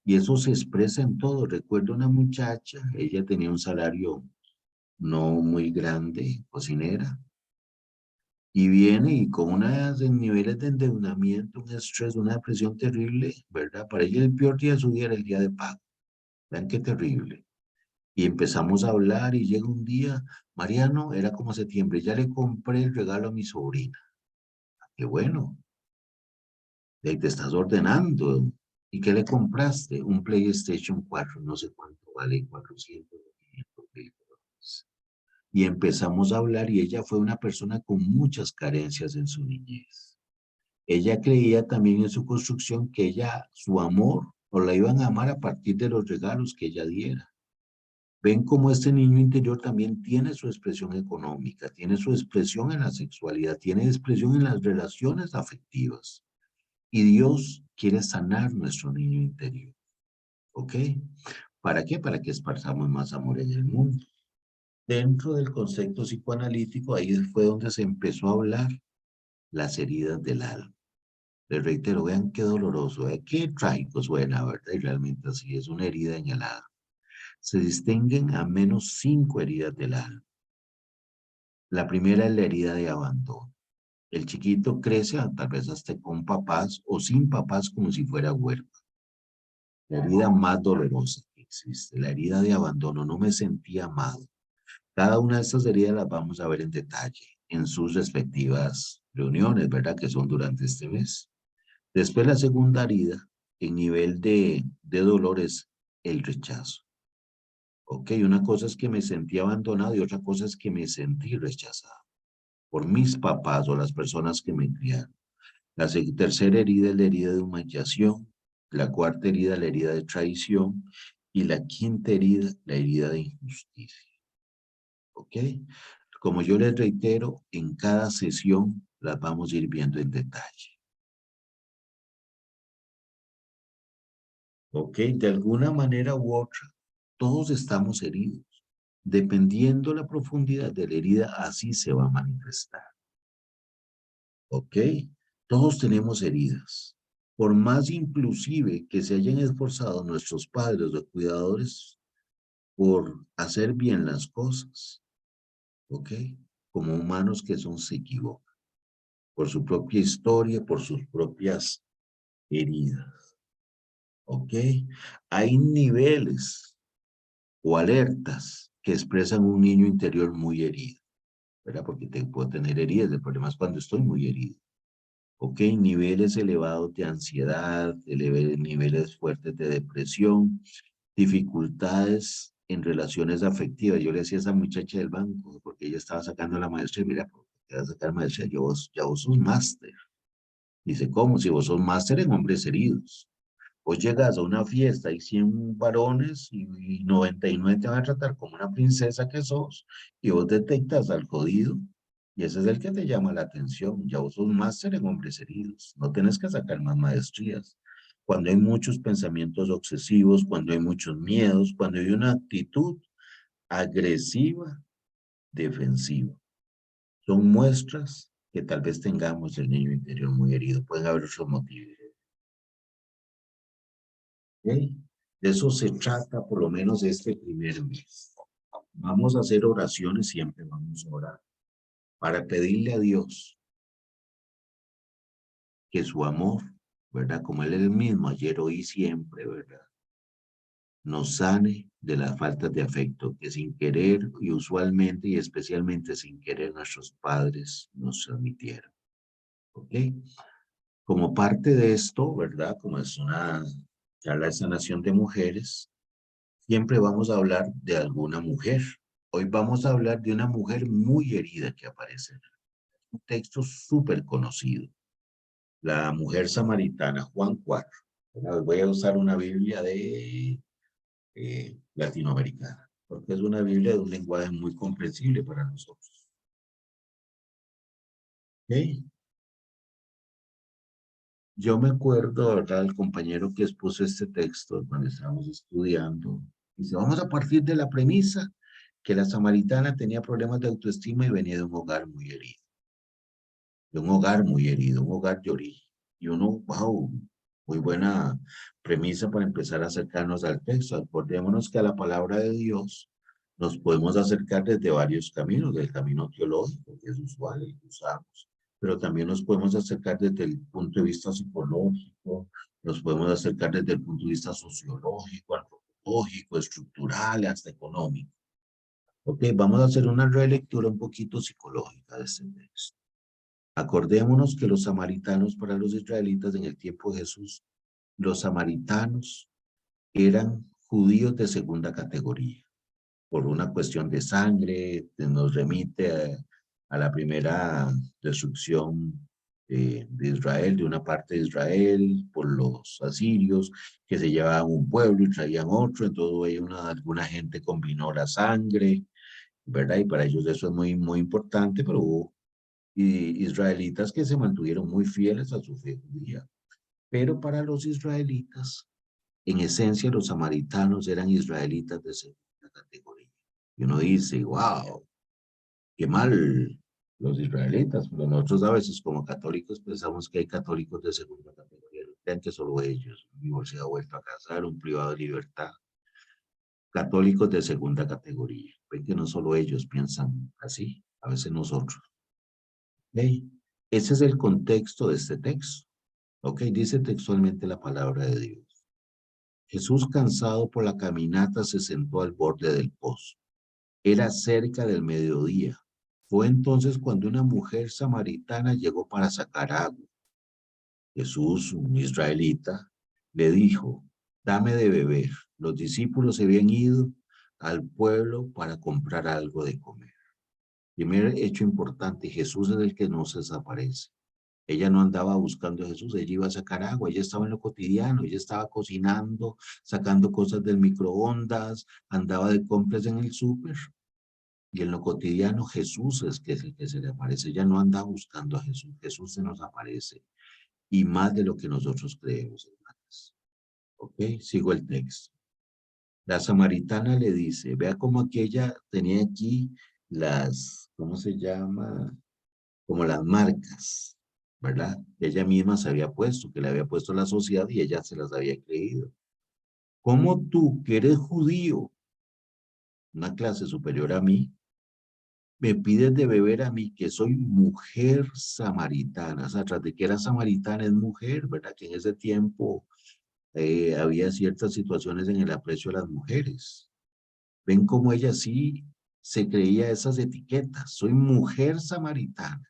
Y eso se expresa en todo. Recuerdo una muchacha, ella tenía un salario no muy grande, cocinera, y viene y con unos niveles de endeudamiento, un estrés, una depresión terrible, ¿verdad? Para ella el peor día de su día era el día de pago. Vean qué terrible. Y empezamos a hablar y llega un día, Mariano, era como septiembre, ya le compré el regalo a mi sobrina. Qué bueno, de ahí te estás ordenando. ¿Y qué le compraste? Un PlayStation 4, no sé cuánto vale, 400 o 500 mil dólares. Y empezamos a hablar y ella fue una persona con muchas carencias en su niñez. Ella creía también en su construcción que ella, su amor, o la iban a amar a partir de los regalos que ella diera. Ven cómo este niño interior también tiene su expresión económica, tiene su expresión en la sexualidad, tiene expresión en las relaciones afectivas. Y Dios quiere sanar nuestro niño interior. ¿Ok? ¿Para qué? Para que esparzamos más amor en el mundo. Dentro del concepto psicoanalítico, ahí fue donde se empezó a hablar las heridas del alma. Les reitero, vean qué doloroso, qué trágico suena, ¿verdad? Y realmente así es una herida en el alma. Se distinguen a menos 5 heridas del alma. La primera es la herida de abandono. El chiquito crece tal vez hasta con papás o sin papás como si fuera huérfano. La herida más dolorosa que existe, la herida de abandono, no me sentía amado. Cada una de estas heridas las vamos a ver en detalle en sus respectivas reuniones, ¿verdad? Que son durante este mes. Después la segunda herida, en nivel de dolor, es el rechazo. Ok, una cosa es que me sentí abandonado y otra cosa es que me sentí rechazado por mis papás o las personas que me criaron. La tercera herida es la herida de humillación, la cuarta herida, la herida de traición, y la quinta herida, la herida de injusticia. ¿Ok? Como yo les reitero, en cada sesión las vamos a ir viendo en detalle. ¿Ok? De alguna manera u otra, todos estamos heridos. Dependiendo la profundidad de la herida, así se va a manifestar. ¿Ok? Todos tenemos heridas. Por más inclusive que se hayan esforzado nuestros padres o cuidadores por hacer bien las cosas, ¿ok? Como humanos que son, se equivocan por su propia historia, por sus propias heridas, ¿ok? Hay niveles o alertas que expresan un niño interior muy herido, ¿verdad? Porque puedo tener heridas, el problema es cuando estoy muy herido. ¿Ok? Niveles elevados de ansiedad, niveles fuertes de depresión, dificultades en relaciones afectivas. Yo le decía a esa muchacha del banco, porque ella estaba sacando la maestría, mira, ¿por qué vas a sacar maestría? Ya vos sos máster. Dice, ¿cómo? Si vos sos máster en hombres heridos. Vos llegas a una fiesta y 100 varones y 99 te van a tratar como una princesa que sos y vos detectas al jodido y ese es el que te llama la atención. Ya vos sos máster en hombres heridos. No tenés que sacar más maestrías. Cuando hay muchos pensamientos obsesivos, cuando hay muchos miedos, cuando hay una actitud agresiva, defensiva. Son muestras que tal vez tengamos el niño interior muy herido. Pueden haber otros motivos. ¿Okay? De eso se trata por lo menos este primer mes. Vamos a hacer oraciones, siempre vamos a orar, para pedirle a Dios que su amor, ¿verdad? Como Él es el mismo, ayer, hoy y siempre, ¿verdad? Nos sane de las faltas de afecto que sin querer y usualmente y especialmente sin querer nuestros padres nos transmitieron. ¿Ok? Como parte de esto, ¿verdad? Como es una charla de sanación de mujeres, siempre vamos a hablar de alguna mujer. Hoy vamos a hablar de una mujer muy herida que aparece. Un texto súper conocido. La mujer samaritana, Juan 4. Voy a usar una Biblia de latinoamericana, porque es una Biblia de un lenguaje muy comprensible para nosotros. ¿Okay? Yo me acuerdo, ¿verdad? El compañero que expuso este texto cuando estábamos estudiando. Dice, vamos a partir de la premisa que la samaritana tenía problemas de autoestima y venía de un hogar muy herido. De un hogar muy herido, un hogar de origen. Y uno, wow, muy buena premisa para empezar a acercarnos al texto. Acordémonos que a la palabra de Dios nos podemos acercar desde varios caminos, del camino teológico, que es usual, el que usamos, pero también nos podemos acercar desde el punto de vista psicológico, nos podemos acercar desde el punto de vista sociológico, antropológico, estructural, hasta económico. Ok, vamos a hacer una relectura un poquito psicológica de este texto. Acordémonos que los samaritanos para los israelitas en el tiempo de Jesús, los samaritanos eran judíos de segunda categoría. Por una cuestión de sangre, nos remite a la primera destrucción de Israel, de una parte de Israel, por los asirios, que se llevaban un pueblo y traían otro, entonces alguna gente combinó la sangre, ¿verdad? Y para ellos eso es muy, muy importante, pero hubo y israelitas que se mantuvieron muy fieles a su fe judía. Pero para los israelitas, en esencia, los samaritanos eran israelitas de segunda categoría. Y uno dice, wow, qué mal los israelitas, pero nosotros a veces como católicos pensamos que hay católicos de segunda categoría. No crean que solo ellos, un divorciado vuelto a casar, un privado de libertad. Católicos de segunda categoría. Ven que no solo ellos piensan así, a veces nosotros. ¿Okay? Ese es el contexto de este texto. Ok, dice textualmente la palabra de Dios. Jesús, cansado por la caminata, se sentó al borde del pozo. Era cerca del mediodía. Fue entonces cuando una mujer samaritana llegó para sacar agua. Jesús, un israelita, le dijo, dame de beber. Los discípulos se habían ido al pueblo para comprar algo de comer. Primer hecho importante, Jesús es el que no se desaparece. Ella no andaba buscando a Jesús, ella iba a sacar agua, ella estaba en lo cotidiano, ella estaba cocinando, sacando cosas del microondas, andaba de compras en el súper. Y en lo cotidiano Jesús es el que se le aparece. Ella no anda buscando a Jesús, Jesús se nos aparece. Y más de lo que nosotros creemos, hermanos. ¿Ok? Sigo el texto. La samaritana le dice, vea cómo aquella tenía aquí las, ¿cómo se llama? Como las marcas, ¿verdad? Que ella misma se había puesto, que le había puesto la sociedad y ella se las había creído. ¿Cómo tú, que eres judío, una clase superior a mí, me pides de beber a mí, que soy mujer samaritana? O sea, tras de que era samaritana es mujer, ¿verdad? Que en ese tiempo había ciertas situaciones en el aprecio de las mujeres. Ven cómo ella sí se creía esas etiquetas. Soy mujer samaritana,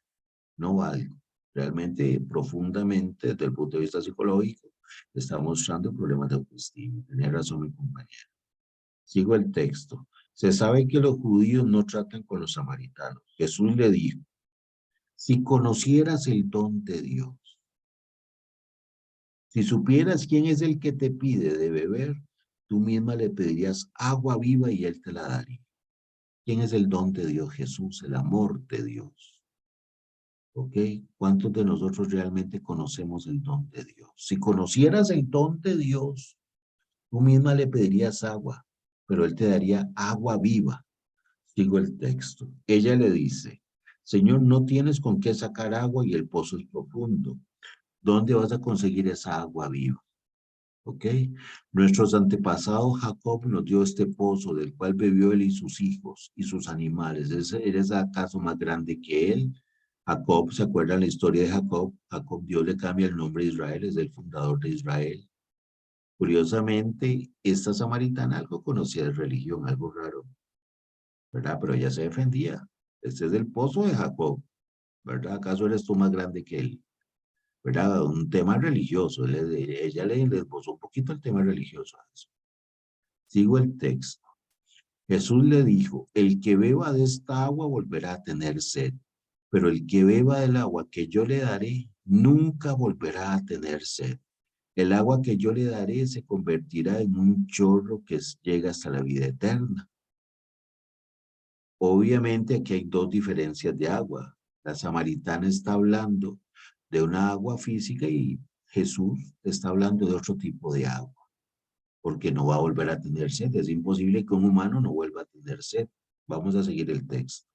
no valgo. Realmente, profundamente, desde el punto de vista psicológico, está mostrando problemas de autoestima. Tenía razón mi compañero. Sigo el texto. Se sabe que los judíos no tratan con los samaritanos. Jesús le dijo, si conocieras el don de Dios, si supieras quién es el que te pide de beber, tú misma le pedirías agua viva y él te la daría. ¿Quién es el don de Dios? Jesús, el amor de Dios. ¿Ok? ¿Cuántos de nosotros realmente conocemos el don de Dios? Si conocieras el don de Dios, tú misma le pedirías agua, pero él te daría agua viva. Sigo el texto. Ella le dice, Señor, no tienes con qué sacar agua y el pozo es profundo. ¿Dónde vas a conseguir esa agua viva? ¿Ok? Nuestros antepasados, Jacob nos dio este pozo del cual bebió él y sus hijos y sus animales. ¿Eres acaso más grande que él? Jacob, ¿se acuerdan la historia de Jacob? Jacob, Dios le cambia el nombre de Israel, es el fundador de Israel. Curiosamente, esta samaritana algo conocía de religión, algo raro, ¿verdad? Pero ella se defendía. Este es el pozo de Jacob, ¿verdad? ¿Acaso eres tú más grande que él? ¿Verdad? Un tema religioso. Ella le esbozó un poquito el tema religioso a eso. Sigo el texto. Jesús le dijo, el que beba de esta agua volverá a tener sed, pero el que beba del agua que yo le daré nunca volverá a tener sed. El agua que yo le daré se convertirá en un chorro que llega hasta la vida eterna. Obviamente aquí hay dos diferencias de agua. La samaritana está hablando de una agua física y Jesús está hablando de otro tipo de agua, porque no va a volver a tener sed. Es imposible que un humano no vuelva a tener sed. Vamos a seguir el texto.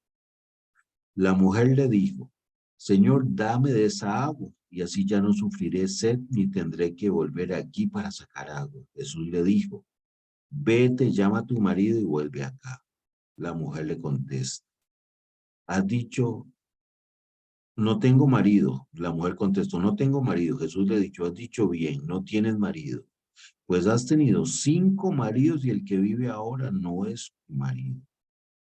La mujer le dijo, Señor, dame de esa agua, y así ya no sufriré sed ni tendré que volver aquí para sacar agua. Jesús le dijo, vete, llama a tu marido y vuelve acá. La mujer le contesta, has dicho, no tengo marido. La mujer contestó, no tengo marido. Jesús le dijo, has dicho bien, no tienes marido. Pues has tenido 5 maridos y el que vive ahora no es tu marido.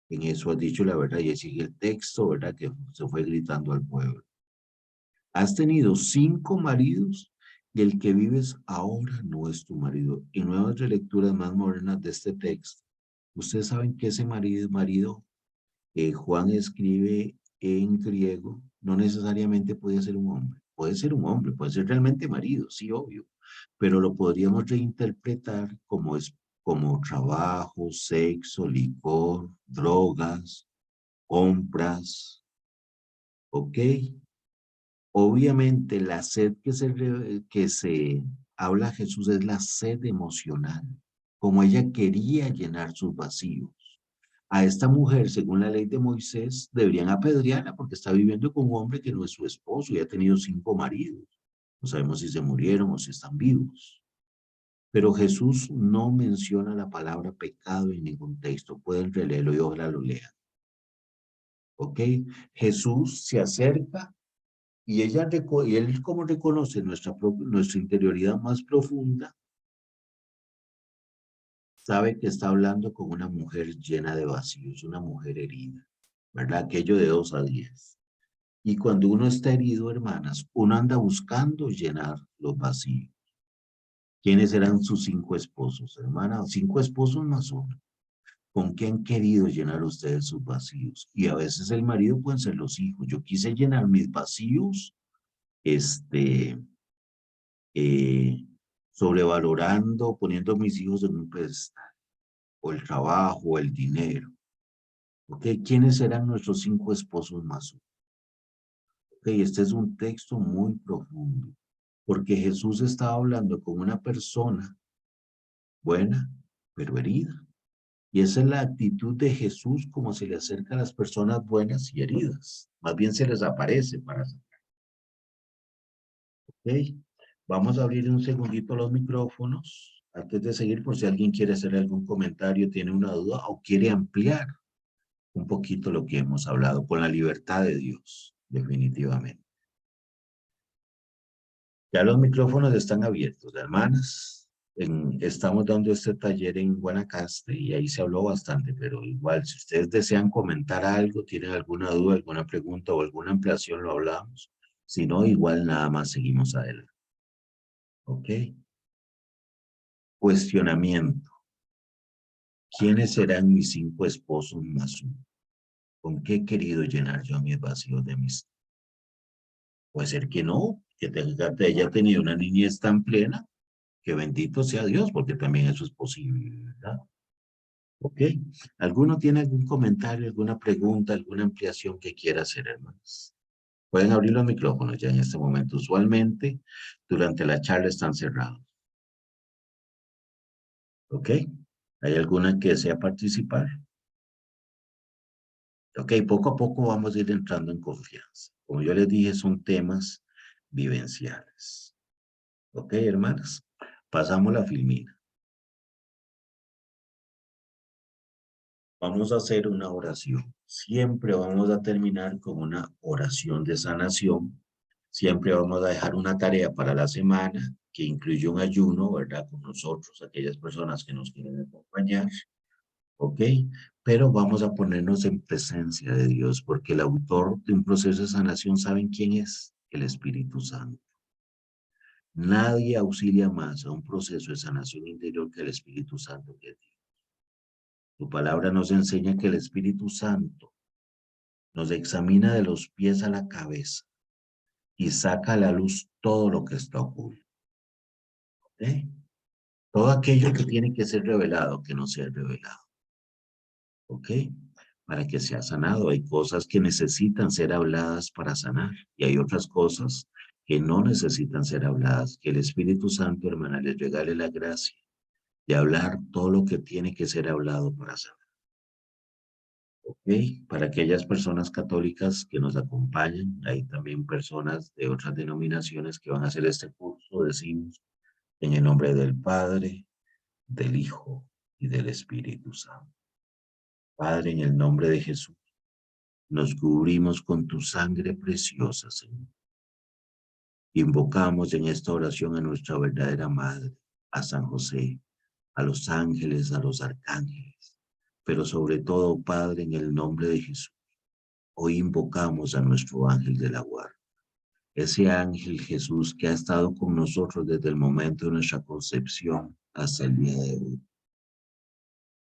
En eso has dicho la verdad y ahí sigue el texto, ¿verdad? Que se fue gritando al pueblo. Has tenido 5 maridos y el que vives ahora no es tu marido. En nuevas relecturas más modernas de este texto, ustedes saben que ese marido, Juan escribe en griego, no necesariamente puede ser un hombre. Puede ser un hombre, puede ser realmente marido, sí, obvio, pero lo podríamos reinterpretar como trabajo, sexo, licor, drogas, compras, ¿ok? Obviamente la sed que se habla Jesús es la sed emocional, como ella quería llenar sus vacíos. A esta mujer, según la ley de Moisés, deberían apedrearla porque está viviendo con un hombre que no es su esposo y ha tenido 5 maridos. No sabemos si se murieron o si están vivos. Pero Jesús no menciona la palabra pecado en ningún texto. Pueden releerlo y ojalá lo lean. ¿Ok? Jesús se acerca y él como reconoce nuestra interioridad más profunda, sabe que está hablando con una mujer llena de vacíos, una mujer herida, ¿verdad? Aquello de 2 a 10. Y cuando uno está herido, hermanas, uno anda buscando llenar los vacíos. ¿Quiénes eran sus 5 esposos, hermana? 5 esposos más uno. ¿Con qué han querido llenar ustedes sus vacíos? Y a veces el marido pueden ser los hijos. Yo quise llenar mis vacíos, este, eh, sobrevalorando, poniendo a mis hijos en un pedestal, o el trabajo, o el dinero. ¿Ok? ¿Quiénes eran nuestros 5 esposos más uno? Ok, este es un texto muy profundo, porque Jesús estaba hablando con una persona buena, pero herida. Y esa es la actitud de Jesús como se le acerca a las personas buenas y heridas. Más bien se les aparece para sanar. ¿Ok? Vamos a abrir un segundito los micrófonos antes de seguir por si alguien quiere hacer algún comentario, tiene una duda o quiere ampliar un poquito lo que hemos hablado con la libertad de Dios, definitivamente. Ya los micrófonos están abiertos, hermanas. Estamos dando este taller en Guanacaste y ahí se habló bastante, pero igual, si ustedes desean comentar algo, tienen alguna duda, alguna pregunta o alguna ampliación, lo hablamos. Si no, igual nada más seguimos adelante. ¿Ok? Cuestionamiento. ¿Quiénes serán mis 5 esposos más uno? ¿Con qué he querido llenar yo mis vacíos de mis? Puede ser que no, que haya tenido una niñez tan plena, que bendito sea Dios, porque también eso es posible, ¿verdad? ¿Ok? ¿Alguno tiene algún comentario, alguna pregunta, alguna ampliación que quiera hacer, hermanos? Pueden abrir los micrófonos ya en este momento. Usualmente, durante la charla están cerrados. ¿Ok? ¿Hay alguna que desea participar? Ok, poco a poco vamos a ir entrando en confianza. Como yo les dije, son temas vivenciales. Ok, hermanas, pasamos la filmina. Vamos a hacer una oración. Siempre vamos a terminar con una oración de sanación. Siempre vamos a dejar una tarea para la semana que incluye un ayuno, ¿verdad? Con nosotros, aquellas personas que nos quieren acompañar. ¿Ok? Pero vamos a ponernos en presencia de Dios, porque el autor de un proceso de sanación, ¿saben quién es? El Espíritu Santo. Nadie auxilia más a un proceso de sanación interior que el Espíritu Santo que Dios. Tu palabra nos enseña que el Espíritu Santo nos examina de los pies a la cabeza y saca a la luz todo lo que está oculto. ¿Eh? Todo aquello que tiene que ser revelado, que no sea revelado. ¿Ok? Para que sea sanado. Hay cosas que necesitan ser habladas para sanar y hay otras cosas que no necesitan ser habladas. Que el Espíritu Santo, hermana, les regale la gracia de hablar todo lo que tiene que ser hablado para sanar. ¿Ok? Para aquellas personas católicas que nos acompañan, hay también personas de otras denominaciones que van a hacer este curso, decimos, en el nombre del Padre, del Hijo y del Espíritu Santo. Padre, en el nombre de Jesús, nos cubrimos con tu sangre preciosa, Señor. Invocamos en esta oración a nuestra verdadera Madre, a San José, a los ángeles, a los arcángeles, pero sobre todo, Padre, en el nombre de Jesús, hoy invocamos a nuestro ángel de la guarda, ese ángel Jesús que ha estado con nosotros desde el momento de nuestra concepción hasta el día de hoy.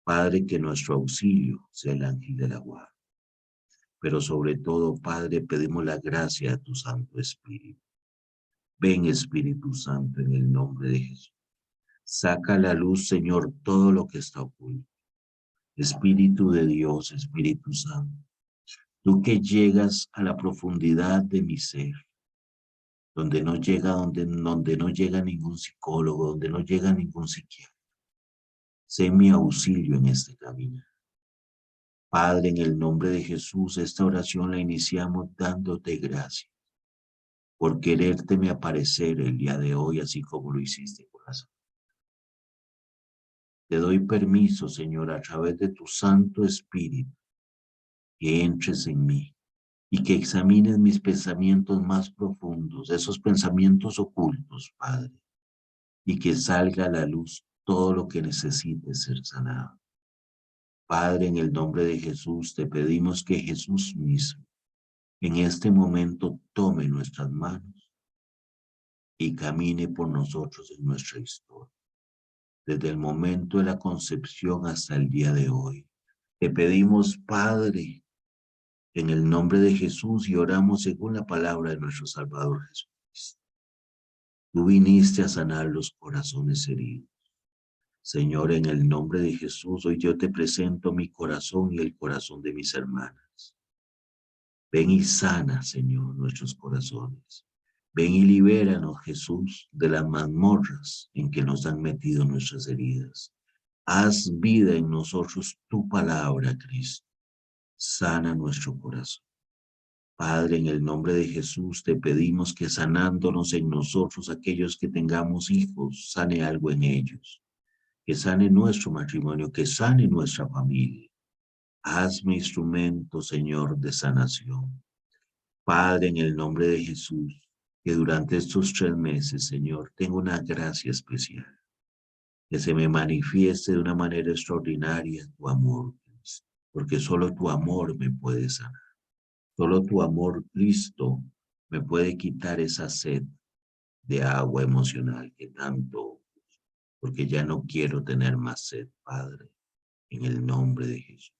Padre, que nuestro auxilio sea el ángel de la guarda. Pero sobre todo, Padre, pedimos la gracia de tu Santo Espíritu. Ven, Espíritu Santo, en el nombre de Jesús. Saca a la luz, Señor, todo lo que está oculto. Espíritu de Dios, Espíritu Santo, tú que llegas a la profundidad de mi ser, donde no llega, donde no llega ningún psicólogo, donde no llega ningún psiquiatra. Sé mi auxilio en este camino. Padre, en el nombre de Jesús, esta oración la iniciamos dándote gracias por querérteme aparecer el día de hoy, así como lo hiciste, corazón. Te doy permiso, Señor, a través de tu Santo Espíritu, que entres en mí y que examines mis pensamientos más profundos, esos pensamientos ocultos, Padre, y que salga a la luz todo lo que necesite ser sanado. Padre, en el nombre de Jesús, te pedimos que Jesús mismo en este momento tome nuestras manos y camine por nosotros en nuestra historia, desde el momento de la concepción hasta el día de hoy. Te pedimos, Padre, en el nombre de Jesús y oramos según la palabra de nuestro Salvador Jesús. Tú viniste a sanar los corazones heridos. Señor, en el nombre de Jesús, hoy yo te presento mi corazón y el corazón de mis hermanas. Ven y sana, Señor, nuestros corazones. Ven y libéranos, Jesús, de las mazmorras en que nos han metido nuestras heridas. Haz vida en nosotros tu palabra, Cristo. Sana nuestro corazón. Padre, en el nombre de Jesús te pedimos que sanándonos en nosotros aquellos que tengamos hijos, sane algo en ellos. Que sane nuestro matrimonio, que sane nuestra familia. Hazme instrumento, Señor, de sanación. Padre, en el nombre de Jesús, que durante estos 3 meses, Señor, tengo una gracia especial. Que se me manifieste de una manera extraordinaria tu amor, Cristo, porque solo tu amor me puede sanar. Solo tu amor, Cristo, me puede quitar esa sed de agua emocional que tanto, porque ya no quiero tener más sed, Padre, en el nombre de Jesús.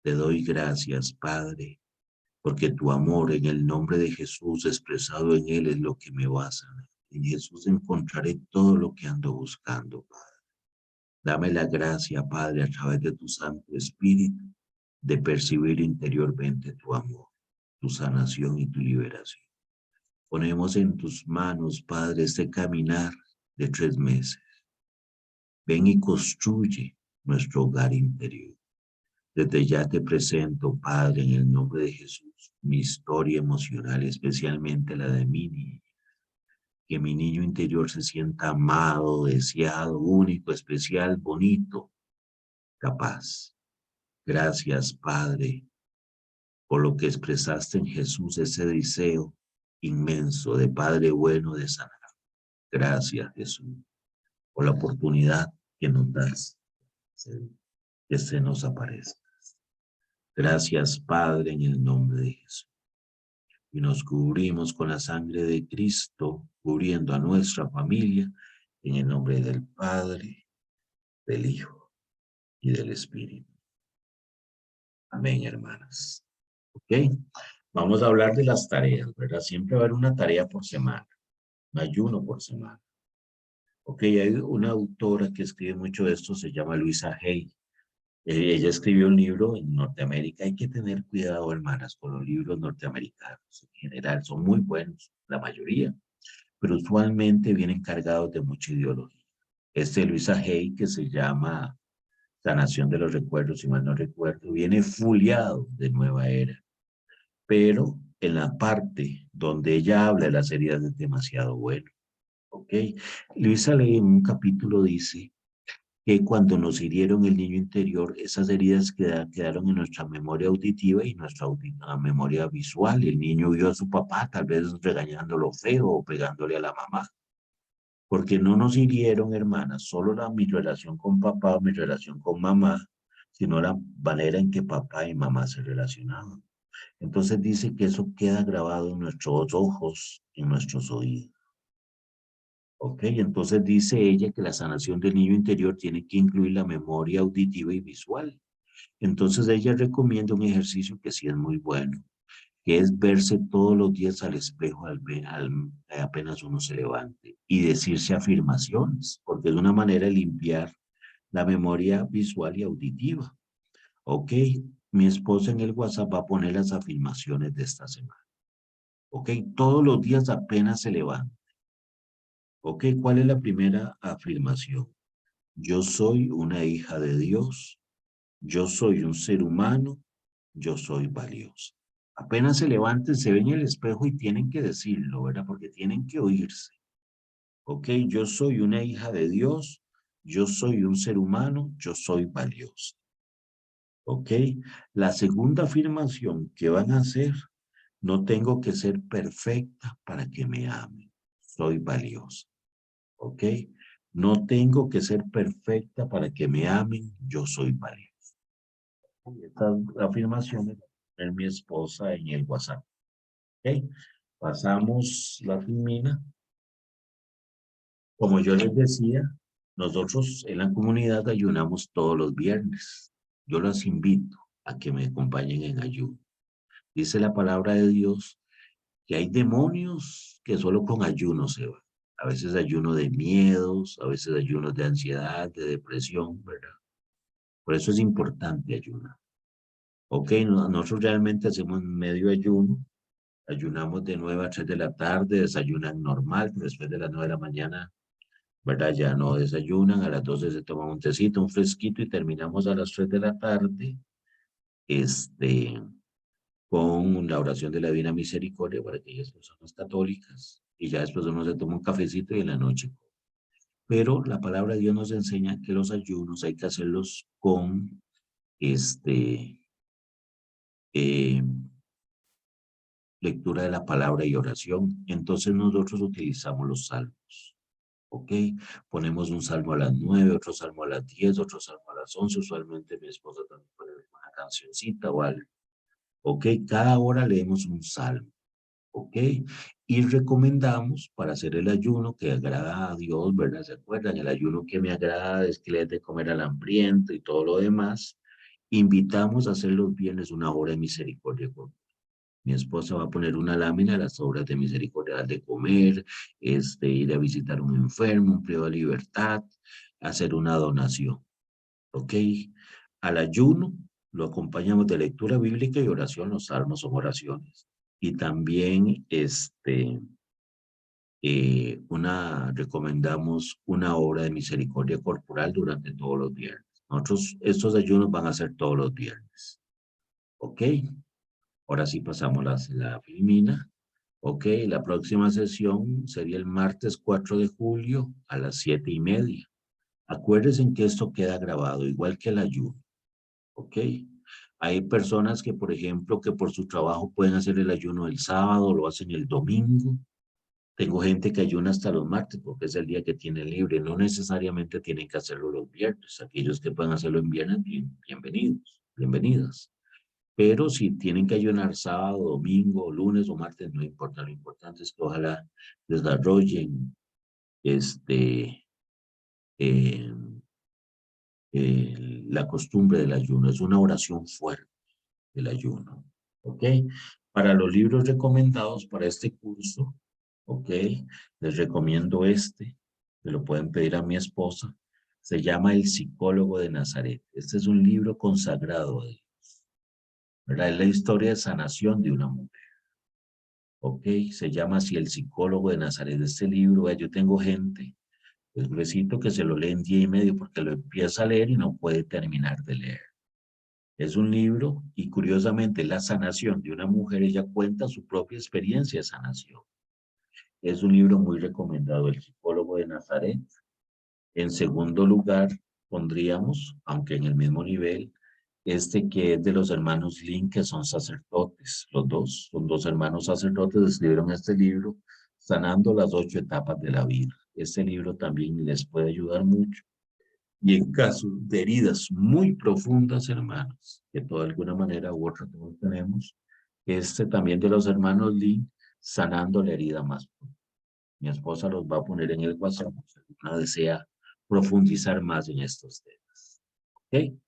Te doy gracias, Padre, porque tu amor en el nombre de Jesús expresado en él es lo que me va a sanar. En Jesús encontraré todo lo que ando buscando, Padre. Dame la gracia, Padre, a través de tu Santo Espíritu, de percibir interiormente tu amor, tu sanación y tu liberación. Ponemos en tus manos, Padre, este caminar de 3 meses. Ven y construye nuestro hogar interior. Desde ya te presento, Padre, en el nombre de Jesús, mi historia emocional, especialmente la de mi niño. Que mi niño interior se sienta amado, deseado, único, especial, bonito, capaz. Gracias, Padre, por lo que expresaste en Jesús ese deseo inmenso de Padre bueno de sanar. Gracias, Jesús, por la oportunidad que nos das, que se nos aparezca. Gracias, Padre, en el nombre de Jesús. Y nos cubrimos con la sangre de Cristo, cubriendo a nuestra familia, en el nombre del Padre, del Hijo y del Espíritu. Amén, hermanas. ¿Ok? Vamos a hablar de las tareas, ¿verdad? Siempre va a haber una tarea por semana, un ayuno por semana. Ok, hay una autora que escribe mucho de esto, se llama Louisa Hay. Ella escribió un libro en Norteamérica. Hay que tener cuidado, hermanas, con los libros norteamericanos. En general, son muy buenos, la mayoría, pero usualmente vienen cargados de mucha ideología. Louisa Hay, que se llama Sanación de los Recuerdos, si mal no recuerdo, viene fuliado de Nueva Era, pero en la parte donde ella habla de las heridas es demasiado bueno. ¿Ok? Luisa Hay en un capítulo dice que cuando nos hirieron el niño interior, esas heridas quedaron en nuestra memoria auditiva y nuestra memoria visual. El niño vio a su papá tal vez regañándolo feo o pegándole a la mamá. Porque no nos hirieron, hermanas, solo mi relación con papá o mi relación con mamá, sino la manera en que papá y mamá se relacionaban. Entonces dice que eso queda grabado en nuestros ojos, en nuestros oídos. Ok, entonces dice ella que la sanación del niño interior tiene que incluir la memoria auditiva y visual. Entonces ella recomienda un ejercicio que sí es muy bueno, que es verse todos los días al espejo apenas uno se levante y decirse afirmaciones, porque es una manera de limpiar la memoria visual y auditiva. Ok, mi esposa en el WhatsApp va a poner las afirmaciones de esta semana. Ok, todos los días apenas se levanta. Ok, ¿cuál es la primera afirmación? Yo soy una hija de Dios, yo soy un ser humano, yo soy valioso. Apenas se levanten, se ven en el espejo y tienen que decirlo, ¿verdad? Porque tienen que oírse. Ok, yo soy una hija de Dios, yo soy un ser humano, yo soy valioso. Ok, la segunda afirmación que van a hacer, no tengo que ser perfecta para que me amen, soy valiosa. Ok, no tengo que ser perfecta para que me amen, yo soy valiosa. Estas afirmaciones de mi esposa en el WhatsApp. Ok, pasamos la filmina. Como yo les decía, nosotros en la comunidad ayunamos todos los viernes. Yo los invito a que me acompañen en ayuno. Dice la palabra de Dios que hay demonios que solo con ayuno se van. A veces ayuno de miedos, a veces ayunos de ansiedad, de depresión, ¿verdad? Por eso es importante ayunar. Ok, nosotros realmente hacemos medio ayuno. Ayunamos de 9 a 3 de la tarde, desayunan normal, pero después de las 9 de la mañana ¿verdad? Ya no desayunan, a las 12 se toman un tecito, un fresquito y terminamos a las 3 de la tarde, con la oración de la Divina Misericordia para aquellas personas católicas. Y ya después uno se toma un cafecito y en la noche. Pero la palabra de Dios nos enseña que los ayunos hay que hacerlos con eh, lectura de la palabra y oración. Entonces nosotros utilizamos los salmos. ¿Ok? Ponemos un salmo a las 9, otro salmo a las 10, otro salmo a las 11. Usualmente mi esposa también pone una cancioncita o algo. ¿Ok? Cada hora leemos un salmo. ¿Ok? Y recomendamos para hacer el ayuno que agrada a Dios, ¿verdad? ¿Se acuerdan? El ayuno que me agrada es que le dé de comer al hambriento y todo lo demás. Invitamos a hacer los viernes una hora de misericordia. Mi esposa va a poner una lámina de las obras de misericordia de comer, ir a visitar a un enfermo, un privado de libertad, hacer una donación. ¿Ok? Al ayuno lo acompañamos de lectura bíblica y oración. Los salmos son oraciones. Y también recomendamos una obra de misericordia corporal durante todos los viernes. Nosotros estos ayunos van a ser todos los viernes. ¿Ok? Ahora sí pasamos la filmina. Ok, la próxima sesión sería el martes 4 de julio a las 7:30. Acuérdense que esto queda grabado, igual que el ayuno. Ok. Hay personas que, por ejemplo, que por su trabajo pueden hacer el ayuno el sábado, lo hacen el domingo. Tengo gente que ayuna hasta los martes porque es el día que tiene libre. No necesariamente tienen que hacerlo los viernes. Aquellos que pueden hacerlo en viernes, bienvenidos, bienvenidas. Pero si tienen que ayunar sábado, domingo, lunes o martes, no importa. Lo importante es que ojalá desarrollen este, eh, la costumbre del ayuno. Es una oración fuerte el ayuno. ¿Ok? Para los libros recomendados para este curso, ¿ok? Les recomiendo que lo pueden pedir a mi esposa. Se llama El psicólogo de Nazaret. Este es un libro consagrado de Dios, ¿verdad? Es la historia de sanación de una mujer. ¿Ok? Se llama así El psicólogo de Nazaret. Este libro, yo tengo gente, es gruesito, que se lo lee en 10 y medio porque lo empieza a leer y no puede terminar de leer. Es un libro y curiosamente la sanación de una mujer, ella cuenta su propia experiencia de sanación. Es un libro muy recomendado, El psicólogo de Nazaret. En segundo lugar, pondríamos, aunque en el mismo nivel, que es de los hermanos Lin, que son sacerdotes. Los dos, son dos hermanos sacerdotes, escribieron este libro, Sanando las 8 etapas de la vida. Este libro también les puede ayudar mucho. Y en caso de heridas muy profundas, hermanos, que de alguna manera u otra todos tenemos, también de los hermanos Lin, Sanando la herida más profunda. Mi esposa los va a poner en el WhatsApp si alguna desea profundizar más en estos temas. ¿Ok?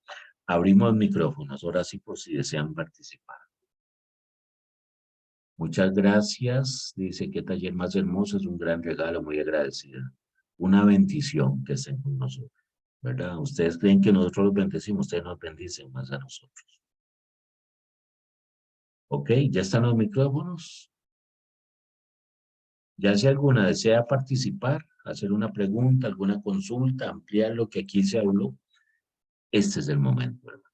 Abrimos micrófonos, ahora sí por si desean participar. Muchas gracias. Dice que taller más hermoso, es un gran regalo, muy agradecida. Una bendición que estén con nosotros, ¿verdad? Ustedes creen que nosotros los bendecimos, ustedes nos bendicen más a nosotros. ¿Ok? ¿Ya están los micrófonos? Ya si alguna desea participar, hacer una pregunta, alguna consulta, ampliar lo que aquí se habló, este es el momento, ¿verdad?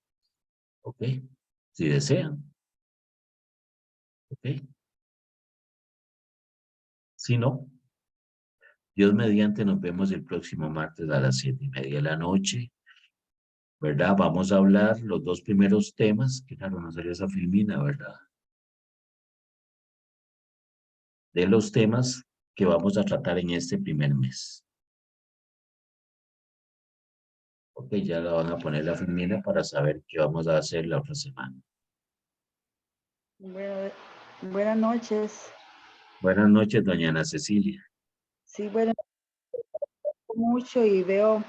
¿Ok? Si desean, ¿ok? Si no, Dios mediante nos vemos el próximo martes a las 7:30 de la noche, ¿verdad? Vamos a hablar los dos primeros temas, que claro, no sería esa filmina, ¿verdad? De los temas que vamos a tratar en este primer mes. Ok, ya la van a poner la filmina para saber qué vamos a hacer la otra semana. Buenas noches. Buenas noches, doña Ana Cecilia. Sí, bueno, mucho y veo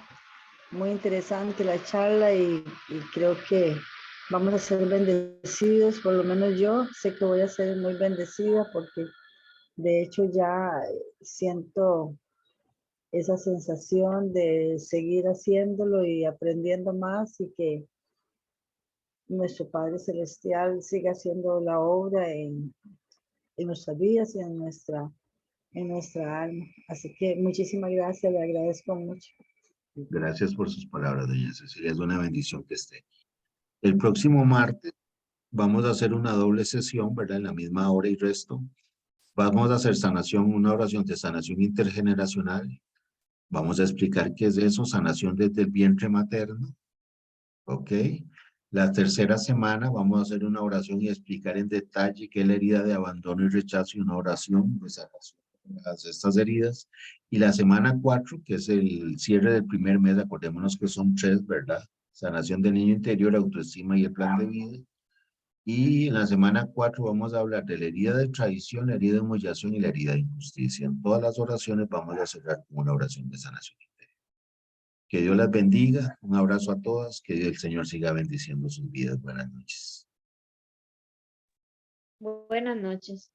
muy interesante la charla y creo que vamos a ser bendecidos, por lo menos yo sé que voy a ser muy bendecida porque de hecho ya siento esa sensación de seguir haciéndolo y aprendiendo más y que nuestro Padre Celestial siga haciendo la obra en nuestras vidas y en nuestra alma. Así que muchísimas gracias, le agradezco mucho. Gracias por sus palabras, doña Cecilia. Es una bendición que esté. El próximo martes vamos a hacer una doble sesión, ¿verdad? En la misma hora y resto. Vamos a hacer sanación, una oración de sanación intergeneracional. Vamos a explicar qué es eso, sanación desde el vientre materno. ¿Ok? La tercera semana vamos a hacer una oración y explicar en detalle qué es la herida de abandono y rechazo y una oración de sanación de estas heridas. Y la semana 4, que es el cierre del primer mes, acordémonos que son 3, ¿verdad? Sanación del niño interior, autoestima y el plan de vida. Y en la semana 4 vamos a hablar de la herida de traición, la herida de humillación y la herida de injusticia. En todas las oraciones vamos a cerrar con una oración de sanación. Que Dios las bendiga. Un abrazo a todas. Que el Señor siga bendiciendo sus vidas. Buenas noches. Buenas noches.